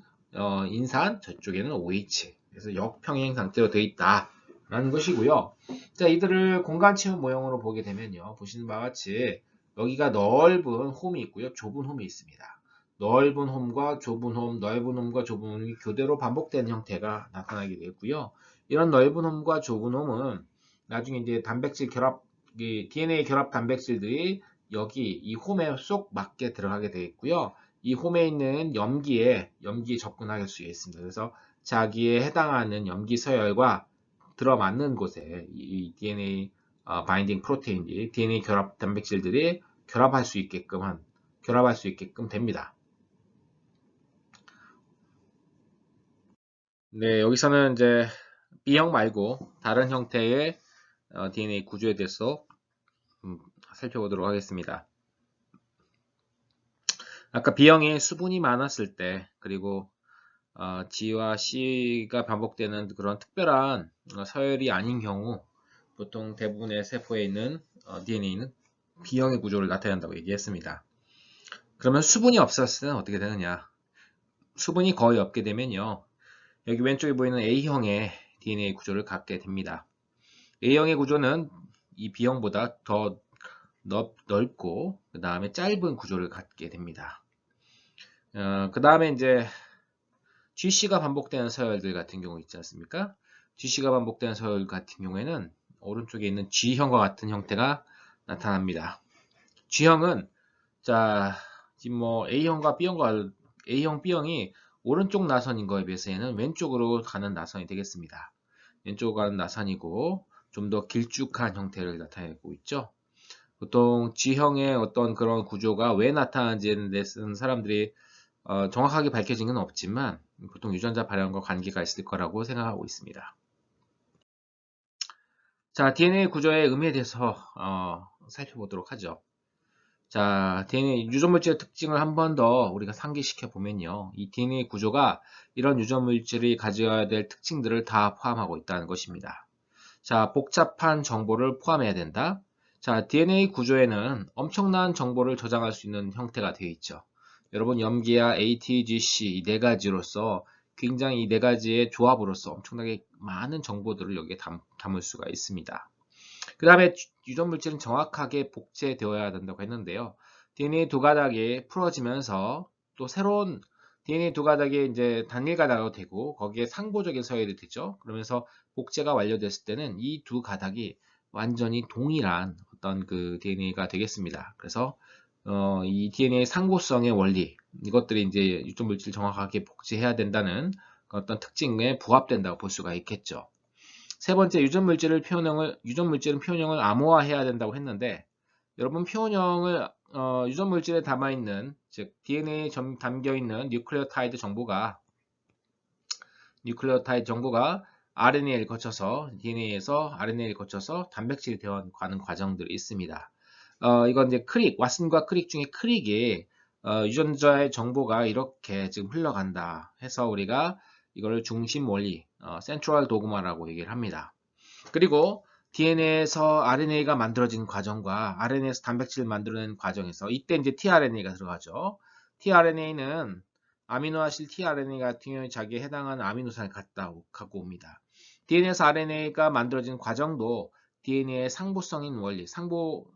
S1: 인산, 저쪽에는 OH. 그래서 역평행 상태로 되어 있다라는 것이고요. 자, 이들을 공간 체험 모형으로 보게 되면요. 보시는 바와 같이 여기가 넓은 홈이 있고요. 좁은 홈이 있습니다. 넓은 홈과 좁은 홈, 넓은 홈과 좁은 홈이 교대로 반복되는 형태가 나타나게 되고요. 이런 넓은 홈과 좁은 홈은 나중에 이제 단백질 결합, DNA 결합 단백질들이 여기 이 홈에 쏙 맞게 들어가게 되겠고요. 이 홈에 있는 염기에 접근할 수 있습니다. 그래서 자기에 해당하는 염기 서열과 들어맞는 곳에 이 DNA 바인딩 프로테인이 DNA 결합 단백질들이 결합할 수 있게끔 됩니다. 네, 여기서는 이제 B형 말고 다른 형태의 DNA 구조에 대해서 살펴보도록 하겠습니다. 아까 B형이 수분이 많았을 때 그리고 G와 C가 반복되는 그런 특별한 서열이 아닌 경우 보통 대부분의 세포에 있는 DNA는 B형의 구조를 나타낸다고 얘기했습니다. 그러면 수분이 없었을 때는 어떻게 되느냐? 수분이 거의 없게 되면요. 여기 왼쪽에 보이는 A형의 DNA 구조를 갖게 됩니다. A형의 구조는 이 B형보다 더 넓고 그 다음에 짧은 구조를 갖게 됩니다. 그 다음에 이제 GC가 반복되는 서열들 같은 경우 있지 않습니까? GC가 반복되는 서열 같은 경우에는 오른쪽에 있는 G형과 같은 형태가 나타납니다. G형은 자 지금 A형과 A형, B형이 오른쪽 나선인 거에 비해서 얘는 왼쪽으로 가는 나선이 되겠습니다. 왼쪽으로 가는 나선이고 좀 더 길쭉한 형태를 나타내고 있죠. 보통 G형의 어떤 그런 구조가 왜 나타나는지에 대해서는 사람들이 정확하게 밝혀진 건 없지만 보통 유전자 발현과 관계가 있을 거라고 생각하고 있습니다. 자, DNA 구조의 의미에 대해서 살펴보도록 하죠. 자, DNA 유전물질의 특징을 한 번 더 우리가 상기시켜 보면요. 이 DNA 구조가 이런 유전물질이 가져야 될 특징들을 다 포함하고 있다는 것입니다. 자, 복잡한 정보를 포함해야 된다. 자, DNA 구조에는 엄청난 정보를 저장할 수 있는 형태가 되어 있죠. 여러분, 염기야, ATGC 이 네 가지로서 굉장히 이 네 가지의 조합으로서 엄청나게 많은 정보들을 여기에 담을 수가 있습니다. 그 다음에 유전물질은 정확하게 복제되어야 된다고 했는데요. DNA 두 가닥이 풀어지면서 또 새로운 DNA 두 가닥이 이제 단일 가닥으로 되고 거기에 상보적인 서열이 되죠. 그러면서 복제가 완료됐을 때는 이 두 가닥이 완전히 동일한 어떤 그 DNA가 되겠습니다. 그래서 이 DNA 상보성의 원리 이것들이 이제 유전물질 정확하게 복제해야 된다는 어떤 특징에 부합된다고 볼 수가 있겠죠. 세 번째, 유전물질은 표현형을 암호화해야 된다고 했는데, 여러분 표현형을 유전물질에 담아있는, 즉 DNA에 담겨있는 뉴클레오타이드 정보가 RNA를 거쳐서 DNA에서 RNA를 거쳐서 단백질이 되어가는 과정들이 있습니다. 이건 이제 왓슨과 크릭 중에 크릭이 유전자의 정보가 이렇게 지금 흘러간다 해서 우리가 이거를 중심 원리, 센트럴 도그마라고 얘기를 합니다. 그리고 DNA에서 RNA가 만들어진 과정과 RNA에서 단백질을 만들어내는 과정에서 이때 이제 tRNA가 들어가죠. tRNA는 아미노아실 tRNA 같은 경우에 자기에 해당하는 아미노산을 갖고 옵니다. DNA에서 RNA가 만들어진 과정도 DNA의 상보성인 원리, 상보성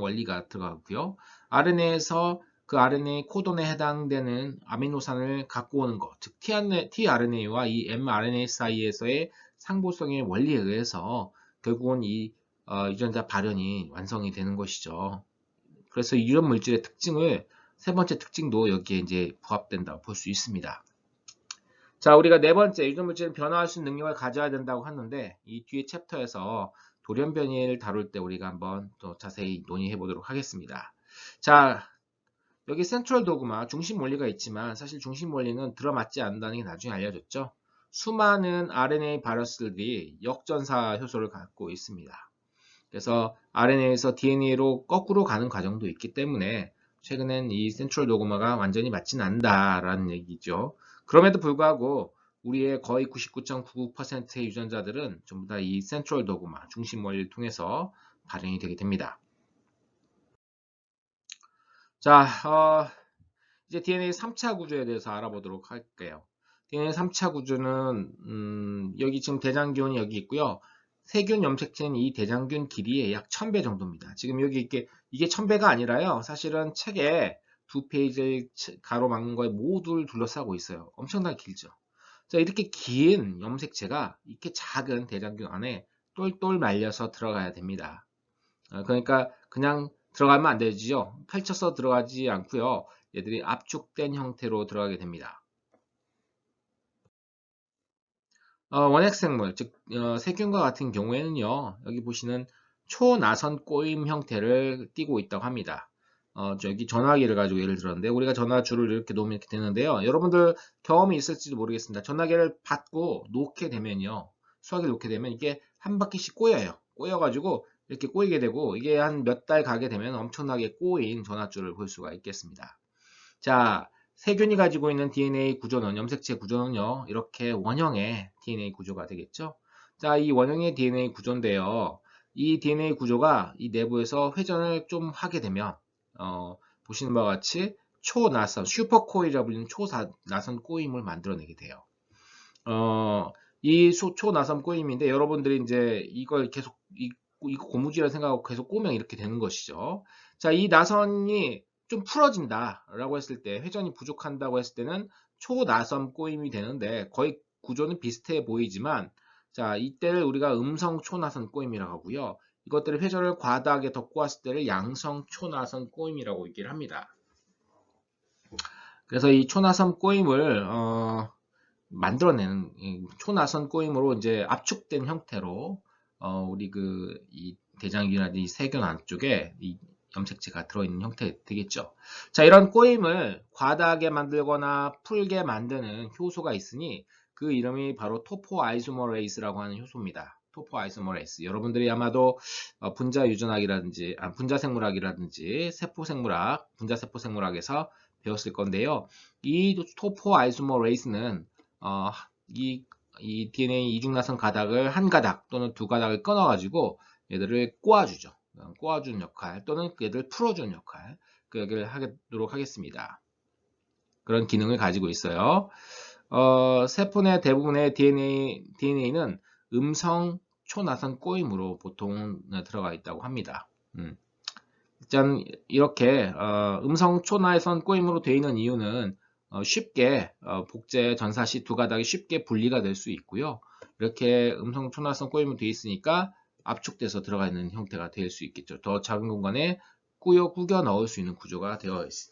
S1: 원리가 들어가고요. RNA에서 그 RNA 코돈에 해당되는 아미노산을 갖고 오는 것, 즉 tRNA와 이 mRNA 사이에서의 상보성의 원리에 의해서 결국은 이 유전자 발현이 완성이 되는 것이죠. 그래서 이런 물질의 특징을 세 번째 특징도 여기에 이제 부합된다고 볼 수 있습니다. 자, 우리가 네 번째 유전물질은 변화할 수 있는 능력을 가져야 된다고 하는데 이 뒤에 챕터에서 돌연변이를 다룰 때 우리가 한번 또 자세히 논의해 보도록 하겠습니다. 자, 여기 센트럴 도그마 중심 원리가 있지만 사실 중심 원리는 들어맞지 않는다는 게 나중에 알려졌죠. 수많은 RNA 바이러스들이 역전사 효소를 갖고 있습니다. 그래서 RNA에서 DNA로 거꾸로 가는 과정도 있기 때문에 최근엔 이 센트럴 도그마가 완전히 맞지는 않는다라는 얘기죠. 그럼에도 불구하고 우리의 거의 99.99%의 유전자들은 전부 다 이 센트럴 도그마 중심 원리를 통해서 발현이 되게 됩니다. 자, 이제 DNA 3차 구조에 대해서 알아보도록 할게요. DNA 3차 구조는 여기 지금 대장균이 여기 있고요. 세균 염색체는 이 대장균 길이의 약 1000배 정도입니다. 지금 여기 이게 1000배가 아니라요. 사실은 책에 두 페이지를 가로막는 거에 모두를 둘러싸고 있어요. 엄청나게 길죠. 자, 이렇게 긴 염색체가 이렇게 작은 대장균 안에 똘똘 말려서 들어가야 됩니다. 그러니까 그냥 들어가면 안 되지요. 펼쳐서 들어가지 않고요. 얘들이 압축된 형태로 들어가게 됩니다. 원핵생물, 즉 세균과 같은 경우에는요. 여기 보시는 초나선 꼬임 형태를 띠고 있다고 합니다. 저기 전화기를 가지고 예를 들었는데 우리가 전화줄을 이렇게 놓으면 이렇게 되는데요. 여러분들 경험이 있을지도 모르겠습니다. 전화기를 받고 놓게 되면요. 수화기를 놓게 되면 이게 한 바퀴씩 꼬여요. 꼬여가지고 이렇게 꼬이게 되고 이게 한 몇 달 가게 되면 엄청나게 꼬인 전화줄을 볼 수가 있겠습니다. 자, 세균이 가지고 있는 DNA 구조는, 염색체 구조는요, 이렇게 원형의 DNA 구조가 되겠죠? 자, 이 원형의 DNA 구조인데요. 이 DNA 구조가 이 내부에서 회전을 좀 하게 되면, 보시는 바와 같이 초나선, 슈퍼코일이라고 불리는 초나선 꼬임을 만들어내게 돼요. 이 초나선 꼬임인데, 여러분들이 이제 이걸 계속, 이거 고무줄이라 생각하고 계속 꼬면 이렇게 되는 것이죠. 자, 이 나선이 좀 풀어진다 라고 했을 때, 회전이 부족한다고 했을 때는 초나선 꼬임이 되는데 거의 구조는 비슷해 보이지만, 자, 이때를 우리가 음성 초나선 꼬임이라고 하고요. 이것들을 회전을 과다하게 더 꼬았을 때를 양성 초나선 꼬임이라고 얘기를 합니다. 그래서 이 초나선 꼬임을 만들어내는 초나선 꼬임으로 이제 압축된 형태로 우리 이 대장균이나 이 세균 안쪽에 염색체가 들어있는 형태 되겠죠. 자, 이런 꼬임을 과다하게 만들거나 풀게 만드는 효소가 있으니 그 이름이 바로 토포아이소머레이스라고 하는 효소입니다. 토포아이소머레이스. 여러분들이 아마도 분자 유전학이라든지 분자 생물학이라든지 세포생물학, 분자 세포 생물학에서 배웠을 건데요. 이 토포아이소머레이스는 이 DNA 이중나선 가닥을 한 가닥 또는 두 가닥을 끊어가지고 얘들을 꼬아주죠. 꼬아주는 역할 또는 얘들 풀어주는 역할, 그 역할을 하도록 하겠습니다. 그런 기능을 가지고 있어요. 세포 내 대부분의 DNA는 음성 초나선 꼬임으로 보통 들어가 있다고 합니다. 일단 이렇게 음성 초나선 꼬임으로 되어 있는 이유는 쉽게 복제 전사시 두 가닥이 쉽게 분리가 될 수 있고요. 이렇게 음성 초나선 꼬임으로 되어 있으니까 압축돼서 들어가 있는 형태가 될 수 있겠죠. 더 작은 공간에 꾸겨 넣을 수 있는 구조가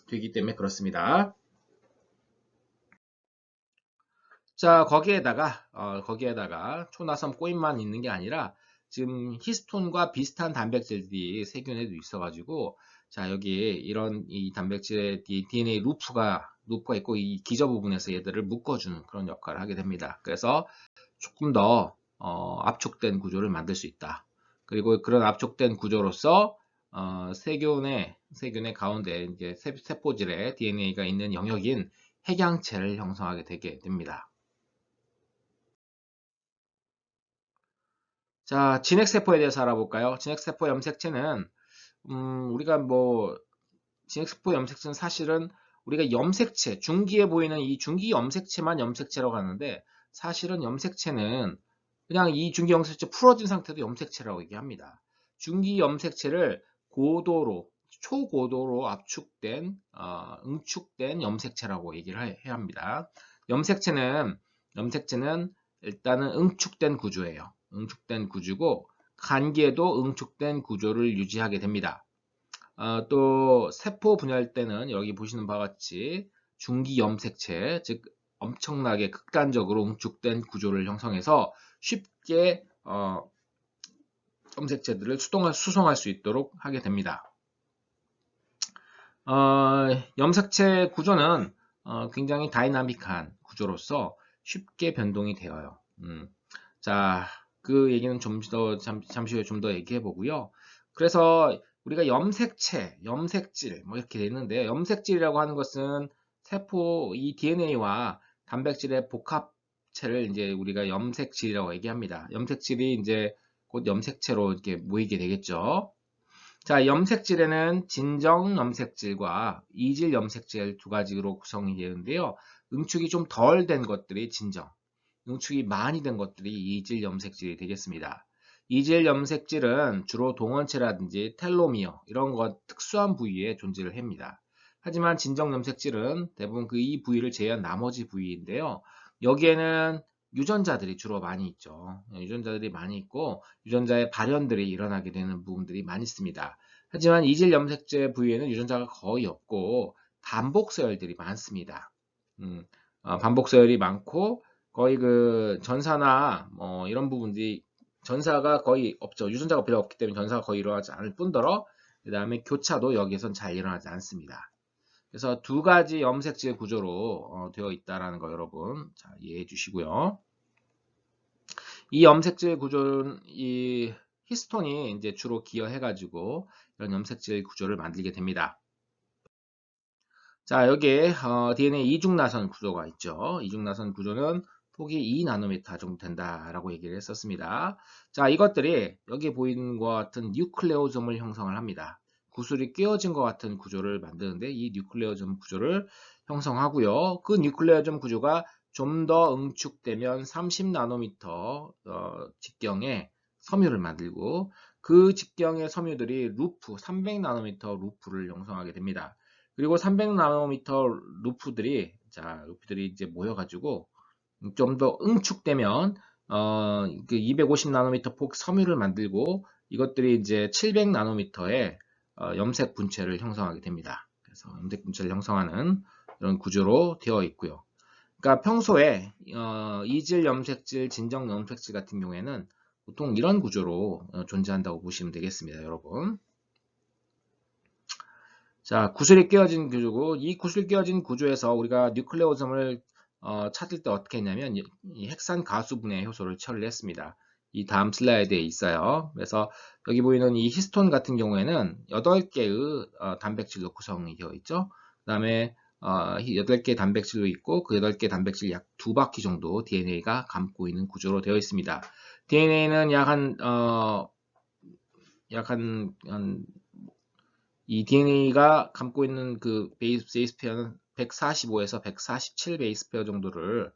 S1: 되기 때문에 그렇습니다. 자, 거기에다가 초나선 꼬임만 있는 게 아니라 지금 히스톤과 비슷한 단백질들이 세균에도 있어가지고, 자, 여기 이런 이 단백질의 DNA 루프가 있고 이 기저 부분에서 얘들을 묶어주는 그런 역할을 하게 됩니다. 그래서 조금 더 압축된 구조를 만들 수 있다. 그리고 그런 압축된 구조로서 세균의 가운데 이제 세포질에 DNA가 있는 영역인 핵양체를 형성하게 되게 됩니다. 자, 진핵세포에 대해서 알아볼까요? 진핵세포 염색체는 우리가 진핵세포 염색체는 사실은 우리가 염색체, 중기에 보이는 이 중기 염색체만 염색체라고 하는데 사실은 염색체는 그냥 이 중기 염색체 풀어진 상태도 염색체라고 얘기합니다. 중기 염색체를 초고도로 압축된, 응축된 염색체라고 얘기를 해야 합니다. 염색체는 일단은 응축된 구조예요. 응축된 구조고 간기에도 응축된 구조를 유지하게 됩니다. 또 세포 분열 때는 여기 보시는 바와 같이 중기 염색체, 즉 엄청나게 극단적으로 응축된 구조를 형성해서 쉽게 염색체들을 수송할 수 있도록 하게 됩니다. 염색체 구조는 굉장히 다이나믹한 구조로서 쉽게 변동이 되어요. 자, 그 얘기는 잠시 후에 좀 더 얘기해 보고요. 그래서 우리가 염색질 이렇게 돼 있는데 염색질이라고 하는 것은 세포 이 DNA와 단백질의 복합체를 이제 우리가 염색질이라고 얘기합니다. 염색질이 이제 곧 염색체로 이렇게 모이게 되겠죠. 자, 염색질에는 진정 염색질과 이질 염색질 두 가지로 구성이 되는데요. 응축이 좀 덜 된 것들이 진정, 응축이 많이 된 것들이 이질 염색질이 되겠습니다. 이질 염색질은 주로 동원체라든지 텔로미어 이런 것 특수한 부위에 존재를 합니다. 하지만 진정 염색질은 대부분 이 부위를 제외한 나머지 부위인데요. 여기에는 유전자들이 주로 많이 있죠. 유전자들이 많이 있고 유전자의 발현들이 일어나게 되는 부분들이 많이 있습니다. 하지만 이질 염색체 부위에는 유전자가 거의 없고 반복서열들이 많습니다. 반복서열이 많고 거의 그 전사나 이런 부분들이 전사가 거의 없죠. 유전자가 별로 없기 때문에 전사가 거의 일어나지 않을 뿐더러 그 다음에 교차도 여기에선 잘 일어나지 않습니다. 그래서 두 가지 염색질 구조로 되어 있다는 거 여러분 자, 이해해 주시고요. 이 염색질 구조는 이 히스톤이 이제 주로 기여해가지고 이런 염색질 구조를 만들게 됩니다. 자, 여기에 DNA 이중나선 구조가 있죠. 이중나선 구조는 폭이 2나노미터 정도 된다라고 얘기를 했었습니다. 자, 이것들이 여기 보이는 것 같은 뉴클레오점을 형성을 합니다. 구슬이 끼워진 것 같은 구조를 만드는데 이 뉴클레오점 구조를 형성하고요. 그 뉴클레오점 구조가 좀 더 응축되면 30나노미터 직경의 섬유를 만들고 그 직경의 섬유들이 300나노미터 루프를 형성하게 됩니다. 그리고 300나노미터 루프들이 이제 모여가지고 좀 더 응축되면 그 250나노미터 폭 섬유를 만들고 이것들이 이제 700나노미터의 염색 분체를 형성하게 됩니다. 그래서 염색 분체를 형성하는 이런 구조로 되어 있고요. 그러니까 평소에 이질 염색질, 진정 염색질 같은 경우에는 보통 이런 구조로 존재한다고 보시면 되겠습니다, 여러분. 자, 구슬이 끼워진 구조고, 이 구슬 끼워진 구조에서 우리가 뉴클레오즘을 찾을 때 어떻게 했냐면 이 핵산 가수분해 효소를 처리를 했습니다. 이 다음 슬라이드에 있어요. 그래서 여기 보이는 이 히스톤 같은 경우에는 8개의 단백질로 구성이 되어 있죠. 그 다음에 8개 단백질로 있고 그 8개 단백질 약 2바퀴 정도 DNA가 감고 있는 구조로 되어 있습니다. DNA는 이 DNA가 감고 있는 그 베이스 페어는 145에서 147 베이스 페어 정도를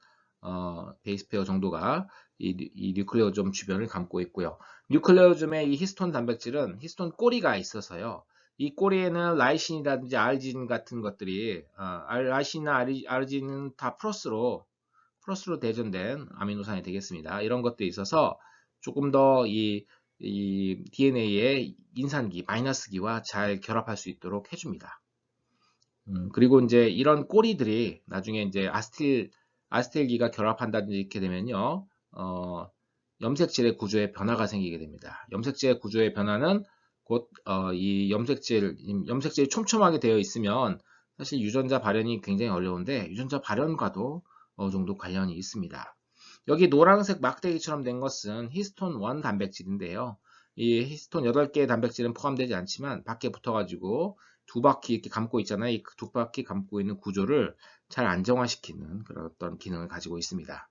S1: 베이스 페어 정도가 이 뉴클레오즘 주변을 감고 있고요. 뉴클레오즘의 이 히스톤 단백질은 히스톤 꼬리가 있어서요. 이 꼬리에는 라이신이라든지 아르진 같은 것들이 라이신이나 아르진은 다 플러스로 대전된 아미노산이 되겠습니다. 이런 것들이 있어서 조금 더 이 DNA의 인산기, 마이너스기와 잘 결합할 수 있도록 해줍니다. 그리고 이제 이런 꼬리들이 나중에 이제 아스틸기가 결합한다든지 이렇게 되면요, 염색질의 구조에 변화가 생기게 됩니다. 염색질의 구조의 변화는 곧 이 염색질이 촘촘하게 되어 있으면 사실 유전자 발현이 굉장히 어려운데 유전자 발현과도 어느 정도 관련이 있습니다. 여기 노란색 막대기처럼 된 것은 히스톤 1 단백질인데요. 이 히스톤 8개의 단백질은 포함되지 않지만 밖에 붙어가지고 2바퀴 이렇게 감고 있잖아요. 이 2바퀴 감고 있는 구조를 잘 안정화시키는 그런 어떤 기능을 가지고 있습니다.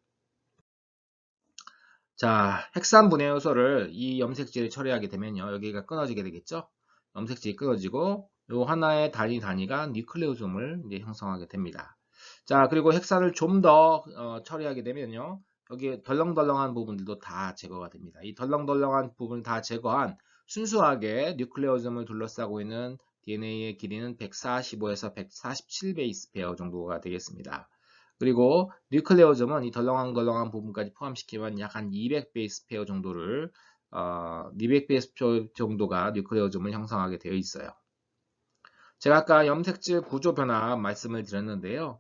S1: 자, 핵산 분해 요소를 이 염색질에 처리하게 되면요. 여기가 끊어지게 되겠죠? 염색질이 끊어지고 요 하나의 단위가 뉴클레오즘을 이제 형성하게 됩니다. 자, 그리고 핵산을 좀 더 처리하게 되면요. 여기 덜렁덜렁한 부분들도 다 제거가 됩니다. 이 덜렁덜렁한 부분을 다 제거한 순수하게 뉴클레오즘을 둘러싸고 있는 DNA의 길이는 145에서 147 베이스 페어 정도가 되겠습니다. 그리고 뉴클레오즘은 이 덜렁한 부분까지 포함시키면 약 한 200 베이스 페어 정도를 200 베이스 페어 정도가 뉴클레오즘을 형성하게 되어 있어요. 제가 아까 염색질 구조 변화 말씀을 드렸는데요.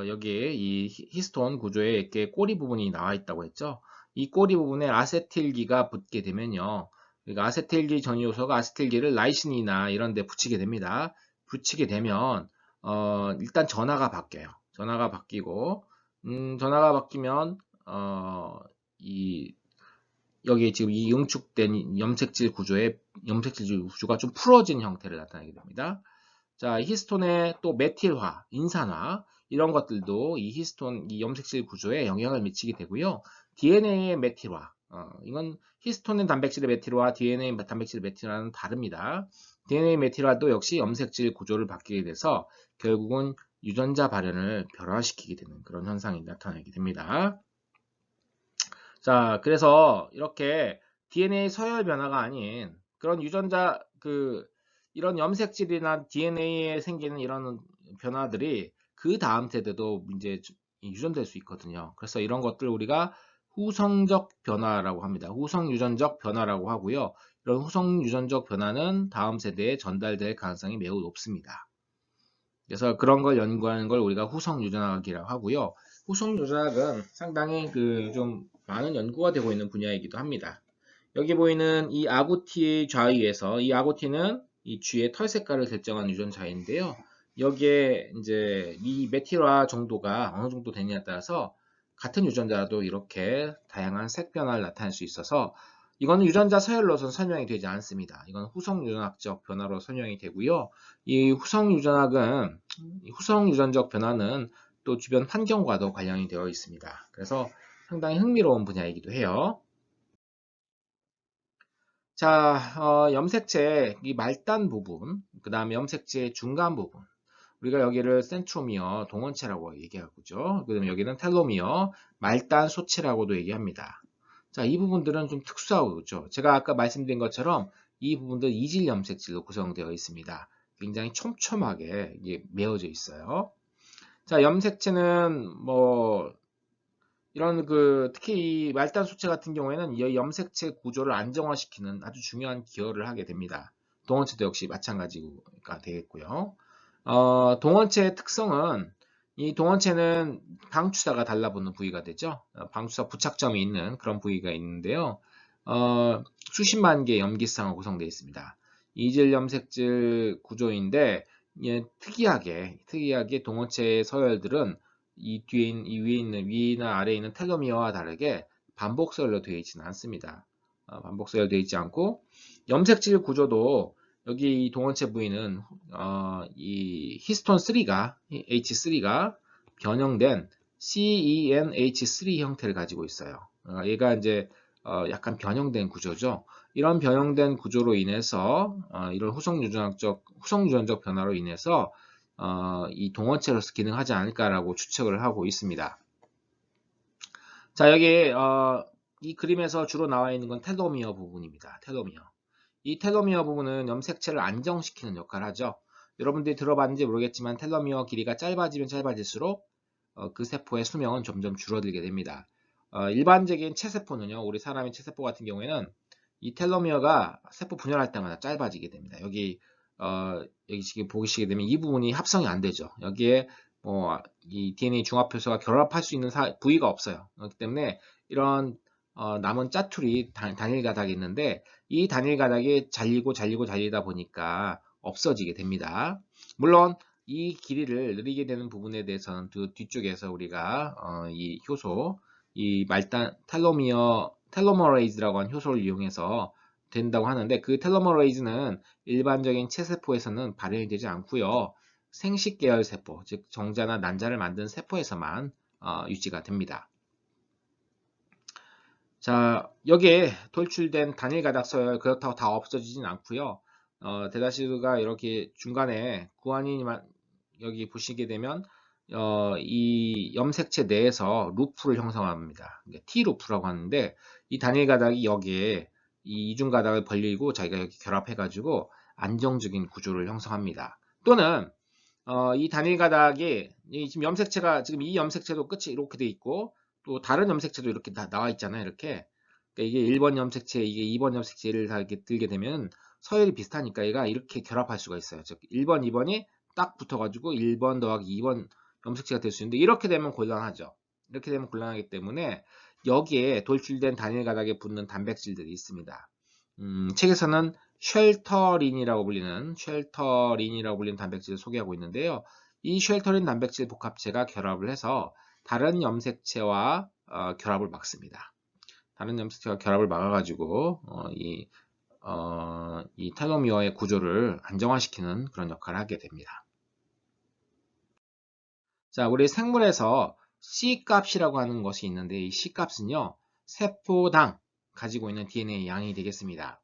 S1: 여기에 이 히스톤 구조에 이렇게 꼬리 부분이 나와 있다고 했죠. 이 꼬리 부분에 아세틸기가 붙게 되면요. 그러니까 아세틸기 전이 요소가 아세틸기를 라이신이나 이런 데 붙이게 됩니다. 붙이게 되면 일단 전하가 바뀌어요. 전하가 바뀌고 전하가 바뀌면 이 여기 지금 이 응축된 염색질 구조가 좀 풀어진 형태를 나타내게 됩니다. 자, 히스톤의 또 메틸화, 인산화 이런 것들도 이 히스톤 이 염색질 구조에 영향을 미치게 되고요. DNA의 메틸화, 이건 히스톤의 단백질의 메틸화, DNA 단백질의 메틸화는 다릅니다. DNA 메틸화도 역시 염색질 구조를 바뀌게 돼서 결국은 유전자 발현을 변화시키게 되는 그런 현상이 나타나게 됩니다. 자, 그래서 이렇게 DNA 서열 변화가 아닌 그런 이런 염색질이나 DNA에 생기는 이런 변화들이 그 다음 세대도 이제 유전될 수 있거든요. 그래서 이런 것들 우리가 후성적 변화라고 합니다. 후성 유전적 변화라고 하고요. 이런 후성 유전적 변화는 다음 세대에 전달될 가능성이 매우 높습니다. 그래서 그런 걸 연구하는 걸 우리가 후성 유전학이라고 하고요. 후성 유전학은 상당히 좀 많은 연구가 되고 있는 분야이기도 합니다. 여기 보이는 이 아구티 좌위에서 이 아구티는 이 쥐의 털 색깔을 결정한 유전자인데요. 여기에 이제 이 메틸화 정도가 어느 정도 되느냐에 따라서 같은 유전자도 이렇게 다양한 색 변화를 나타낼 수 있어서 이거는 유전자 서열로서는 설명이 되지 않습니다. 이건 후성 유전학적 변화로 설명이 되고요. 이 후성 유전적 변화는 또 주변 환경과도 관련이 되어 있습니다. 그래서 상당히 흥미로운 분야이기도 해요. 자, 염색체 이 말단 부분, 그 다음에 염색체 중간 부분. 우리가 여기를 센트로미어 동원체라고 얘기하고죠. 그 다음에 여기는 텔로미어 말단 소체라고도 얘기합니다. 자, 이 부분들은 좀 특수하고 그렇죠. 제가 아까 말씀드린 것처럼 이 부분들 이질 염색질로 구성되어 있습니다. 굉장히 촘촘하게 이게 메어져 있어요. 자, 염색체는 뭐 이런 특히 이 말단 소체 같은 경우에는 이 염색체 구조를 안정화시키는 아주 중요한 기여를 하게 됩니다. 동원체도 역시 마찬가지가 되겠고요. 동원체의 특성은 이 동원체는 방추사가 달라붙는 부위가 되죠. 방추사 부착점이 있는 그런 부위가 있는데요. 수십만 개의 염기쌍으로 구성되어 있습니다. 이질 염색질 구조인데, 예, 특이하게 동원체의 서열들은 이 위에 있는, 위나 아래에 있는 텔로미어와 다르게 반복 서열로 되어 있지는 않습니다. 반복 서열로 되어 있지 않고, 염색질 구조도 여기 이 동원체 부위는 이 히스톤 3가 H3가 변형된 CENH3 형태를 가지고 있어요. 얘가 이제 약간 변형된 구조죠. 이런 변형된 구조로 인해서 이런 후성유전적 변화로 인해서 이 동원체로서 기능하지 않을까라고 추측을 하고 있습니다. 자, 여기 이 그림에서 주로 나와 있는 건 텔로미어 부분입니다. 텔로미어. 이 텔로미어 부분은 염색체를 안정시키는 역할을 하죠. 여러분들이 들어봤는지 모르겠지만 텔로미어 길이가 짧아지면 짧아질수록 그 세포의 수명은 점점 줄어들게 됩니다. 일반적인 체세포는요, 우리 사람의 체세포 같은 경우에는 이 텔로미어가 세포 분열할 때마다 짧아지게 됩니다. 여기 지금 보시게 되면 이 부분이 합성이 안 되죠. 여기에 이 DNA 중합효소가 결합할 수 있는 부위가 없어요. 그렇기 때문에 이런 남은 짜투리 단일 가닥이 있는데 이 단일 가닥이 잘리다 보니까 없어지게 됩니다. 물론 이 길이를 느리게 되는 부분에 대해서는 그 뒤쪽에서 우리가 이 효소, 이 말단 텔로머레이즈라고 하는 효소를 이용해서 된다고 하는데, 그 텔로머레이즈는 일반적인 체세포에서는 발현이 되지 않고요. 생식 계열 세포, 즉 정자나 난자를 만든 세포에서만 유지가 됩니다. 자, 여기에 돌출된 단일 가닥 서열 그렇다고 다 없어지진 않고요. 대다수가 이렇게 중간에 구안이만 여기 보시게 되면 이 염색체 내에서 루프를 형성합니다. T 루프라고 하는데, 이 단일 가닥이 여기에 이 이중 가닥을 벌리고 자기가 여기 결합해가지고 안정적인 구조를 형성합니다. 또는 이 단일 가닥이 지금 염색체가 지금 이 염색체도 끝이 이렇게 돼 있고 또 다른 염색체도 이렇게 다 나와 있잖아요. 이렇게. 그러니까 이게 1번 염색체, 이게 2번 염색체를 다 이렇게 들게 되면 서열이 비슷하니까 얘가 이렇게 결합할 수가 있어요. 즉 1번, 2번이 딱 붙어가지고 1번 더하기 2번 염색체가 될 수 있는데, 이렇게 되면 곤란하죠. 이렇게 되면 곤란하기 때문에 여기에 돌출된 단일 가닥에 붙는 단백질들이 있습니다. 책에서는 쉘터린이라고 불리는 단백질을 소개하고 있는데요. 이 쉘터린 단백질 복합체가 결합을 해서 다른 염색체와 결합을 막습니다. 다른 염색체와 결합을 막아가지고 이 텔로미어의 구조를 안정화시키는 그런 역할을 하게 됩니다. 자, 우리 생물에서 C값이라고 하는 것이 있는데, 이 C값은요, 세포당 가지고 있는 DNA 양이 되겠습니다.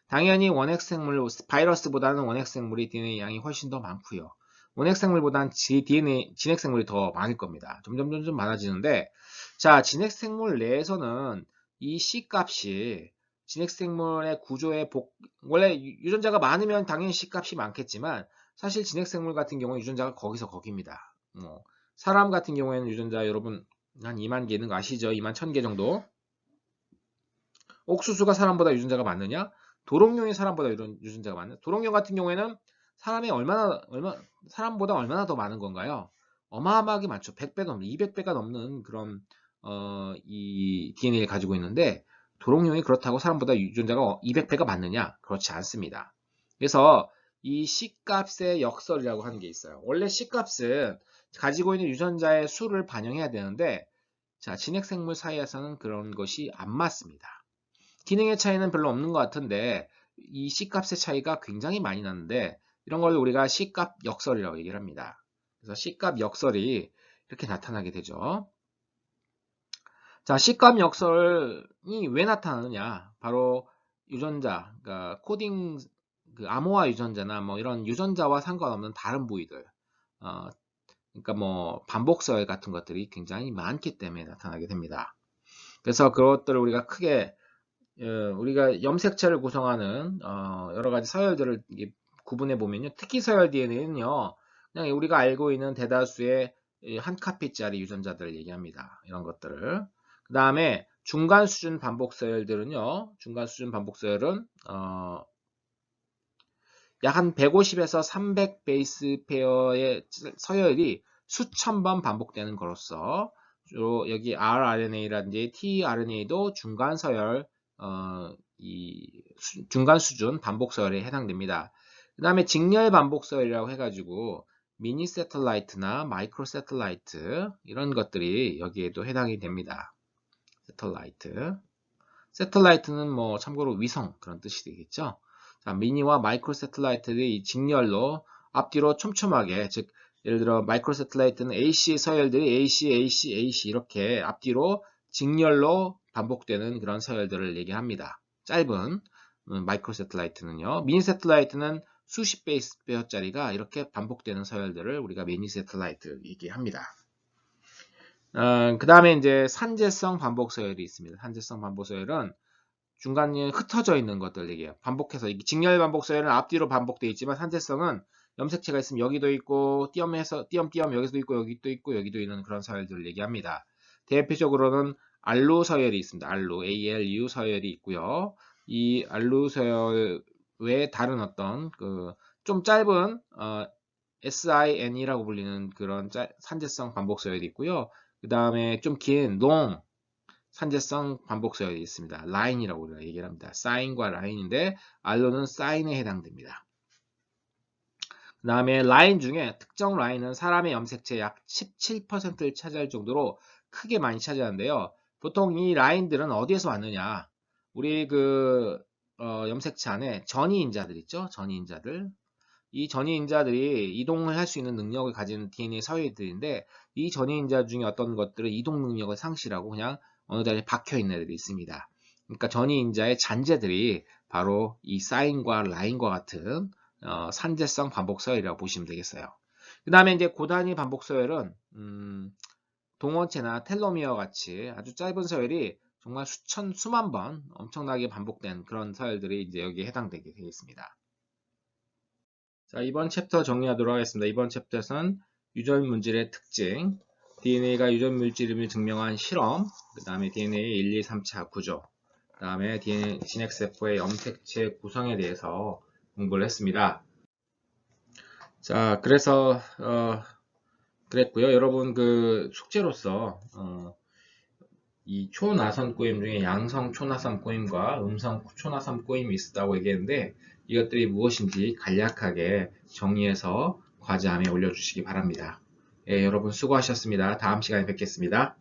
S1: 당연히 원핵생물, 바이러스보다는 원핵생물이 DNA 양이 훨씬 더 많고요. 원핵생물보다는 진핵생물이 더 많을 겁니다. 점점 많아지는데, 자, 진핵생물 내에서는 이 C값이 진핵생물의 구조의 원래 유전자가 많으면 당연히 C값이 많겠지만, 사실 진핵생물 같은 경우는 유전자가 거기서 거기입니다. 사람 같은 경우에는 유전자 여러분 한 2만 개 있는 거 아시죠? 2만 1000개 정도. 옥수수가 사람보다 유전자가 많느냐? 도롱뇽이 사람보다 유전자가 많느냐? 도롱뇽 같은 경우에는 사람보다 얼마나 더 많은 건가요? 어마어마하게 많죠. 100배 넘는, 200배가 넘는 그런 이 DNA를 가지고 있는데, 도롱뇽이 그렇다고 사람보다 유전자가 200배가 많느냐? 그렇지 않습니다. 그래서 이 C값의 역설이라고 하는 게 있어요. 원래 C값은 가지고 있는 유전자의 수를 반영해야 되는데, 자, 진핵생물 사이에서는 그런 것이 안 맞습니다. 기능의 차이는 별로 없는 것 같은데 이 C값의 차이가 굉장히 많이 나는데, 이런 걸 우리가 C값 역설이라고 얘기를 합니다. 그래서 C값 역설이 이렇게 나타나게 되죠. 자, C값 역설이 왜 나타나느냐? 바로 유전자, 그러니까 코딩, 그 아모아 유전자나 뭐 이런 유전자와 상관없는 다른 부위들, 그러니까 뭐 반복서열 같은 것들이 굉장히 많기 때문에 나타나게 됩니다. 그래서 그것들을 우리가 크게 우리가 염색체를 구성하는 여러 가지 서열들을 구분해 보면요, 특히 서열 DNA는요, 그냥 우리가 알고 있는 대다수의 한 카피짜리 유전자들을 얘기합니다. 이런 것들을. 그 다음에 중간 수준 반복 서열들은요, 중간 수준 반복 서열은 약 한 150에서 300 베이스 페어의 서열이 수천 번 반복되는 거로서 주로 여기 rRNA라든지 tRNA도 중간 서열 중간 수준 반복 서열에 해당됩니다. 그 다음에 직렬 반복 서열이라고 해가지고 미니 새틀라이트나 마이크로 새틀라이트 이런 것들이 여기에도 해당이 됩니다. 새틀라이트는 뭐 참고로 위성 그런 뜻이 되겠죠. 자, 미니와 마이크로 새틀라이트들이 직렬로 앞뒤로 촘촘하게, 즉 예를 들어 마이크로 새틀라이트는 AC 서열들이 AC 이렇게 앞뒤로 직렬로 반복되는 그런 서열들을 얘기합니다. 짧은 마이크로 새틀라이트는요. 미니 새틀라이트는 수십 배짜리가 이렇게 반복되는 서열들을 우리가 미니 새틀라이트 얘기합니다. 그 다음에 이제 산재성 반복 서열이 있습니다. 산재성 반복 서열은 중간에 흩어져 있는 것들 얘기해요. 반복해서 직렬 반복 서열은 앞뒤로 반복되어 있지만 산재성은 염색체가 있으면 여기도 있고 띄엄띄엄 여기도 있고 여기도 있고 여기도 있는 그런 서열들을 얘기합니다. 대표적으로는 알루 서열이 있습니다. 알루 ALU 서열이 있고요. 이 알루 서열 외에 다른 어떤 좀 짧은 SIN이라고 불리는 그런 산재성 반복 서열이 있고요. 그 다음에 좀 긴 롱 산재성 반복 서열이 있습니다. 라인이라고 우리가 얘기를 합니다. 사인과 라인인데 알로는 사인에 해당됩니다. 그 다음에 라인 중에 특정 라인은 사람의 염색체 약 17%를 차지할 정도로 크게 많이 차지하는데요. 보통 이 라인들은 어디에서 왔느냐? 우리 염색체 안에 전이인자들 있죠? 전이인자들. 이 전이인자들이 이동을 할 수 있는 능력을 가진 DNA 서열들인데 이 전이인자 중에 어떤 것들은 이동 능력을 상실하고 그냥 어느 자리에 박혀 있는 애들이 있습니다. 그러니까 전이인자의 잔재들이 바로 이 사인과 라인과 같은 산재성 반복 서열이라고 보시면 되겠어요. 그 다음에 이제 고단위 반복 서열은 동원체나 텔로미어 같이 아주 짧은 서열이 정말 수만 번 엄청나게 반복된 그런 서열들이 이제 여기에 해당되게 되겠습니다. 자, 이번 챕터 정리하도록 하겠습니다. 이번 챕터에서는 유전 물질의 특징, DNA가 유전 물질임을 증명한 실험, 그 다음에 DNA 1, 2, 3차 구조, 그 다음에 DNA 진핵세포의 염색체 구성에 대해서 공부를 했습니다. 자, 그래서 그랬고요. 여러분 숙제로서 이 초나선 꼬임 중에 양성 초나선 꼬임과 음성 초나선 꼬임이 있었다고 얘기했는데 이것들이 무엇인지 간략하게 정리해서 과제함에 올려주시기 바랍니다. 예, 여러분 수고하셨습니다. 다음 시간에 뵙겠습니다.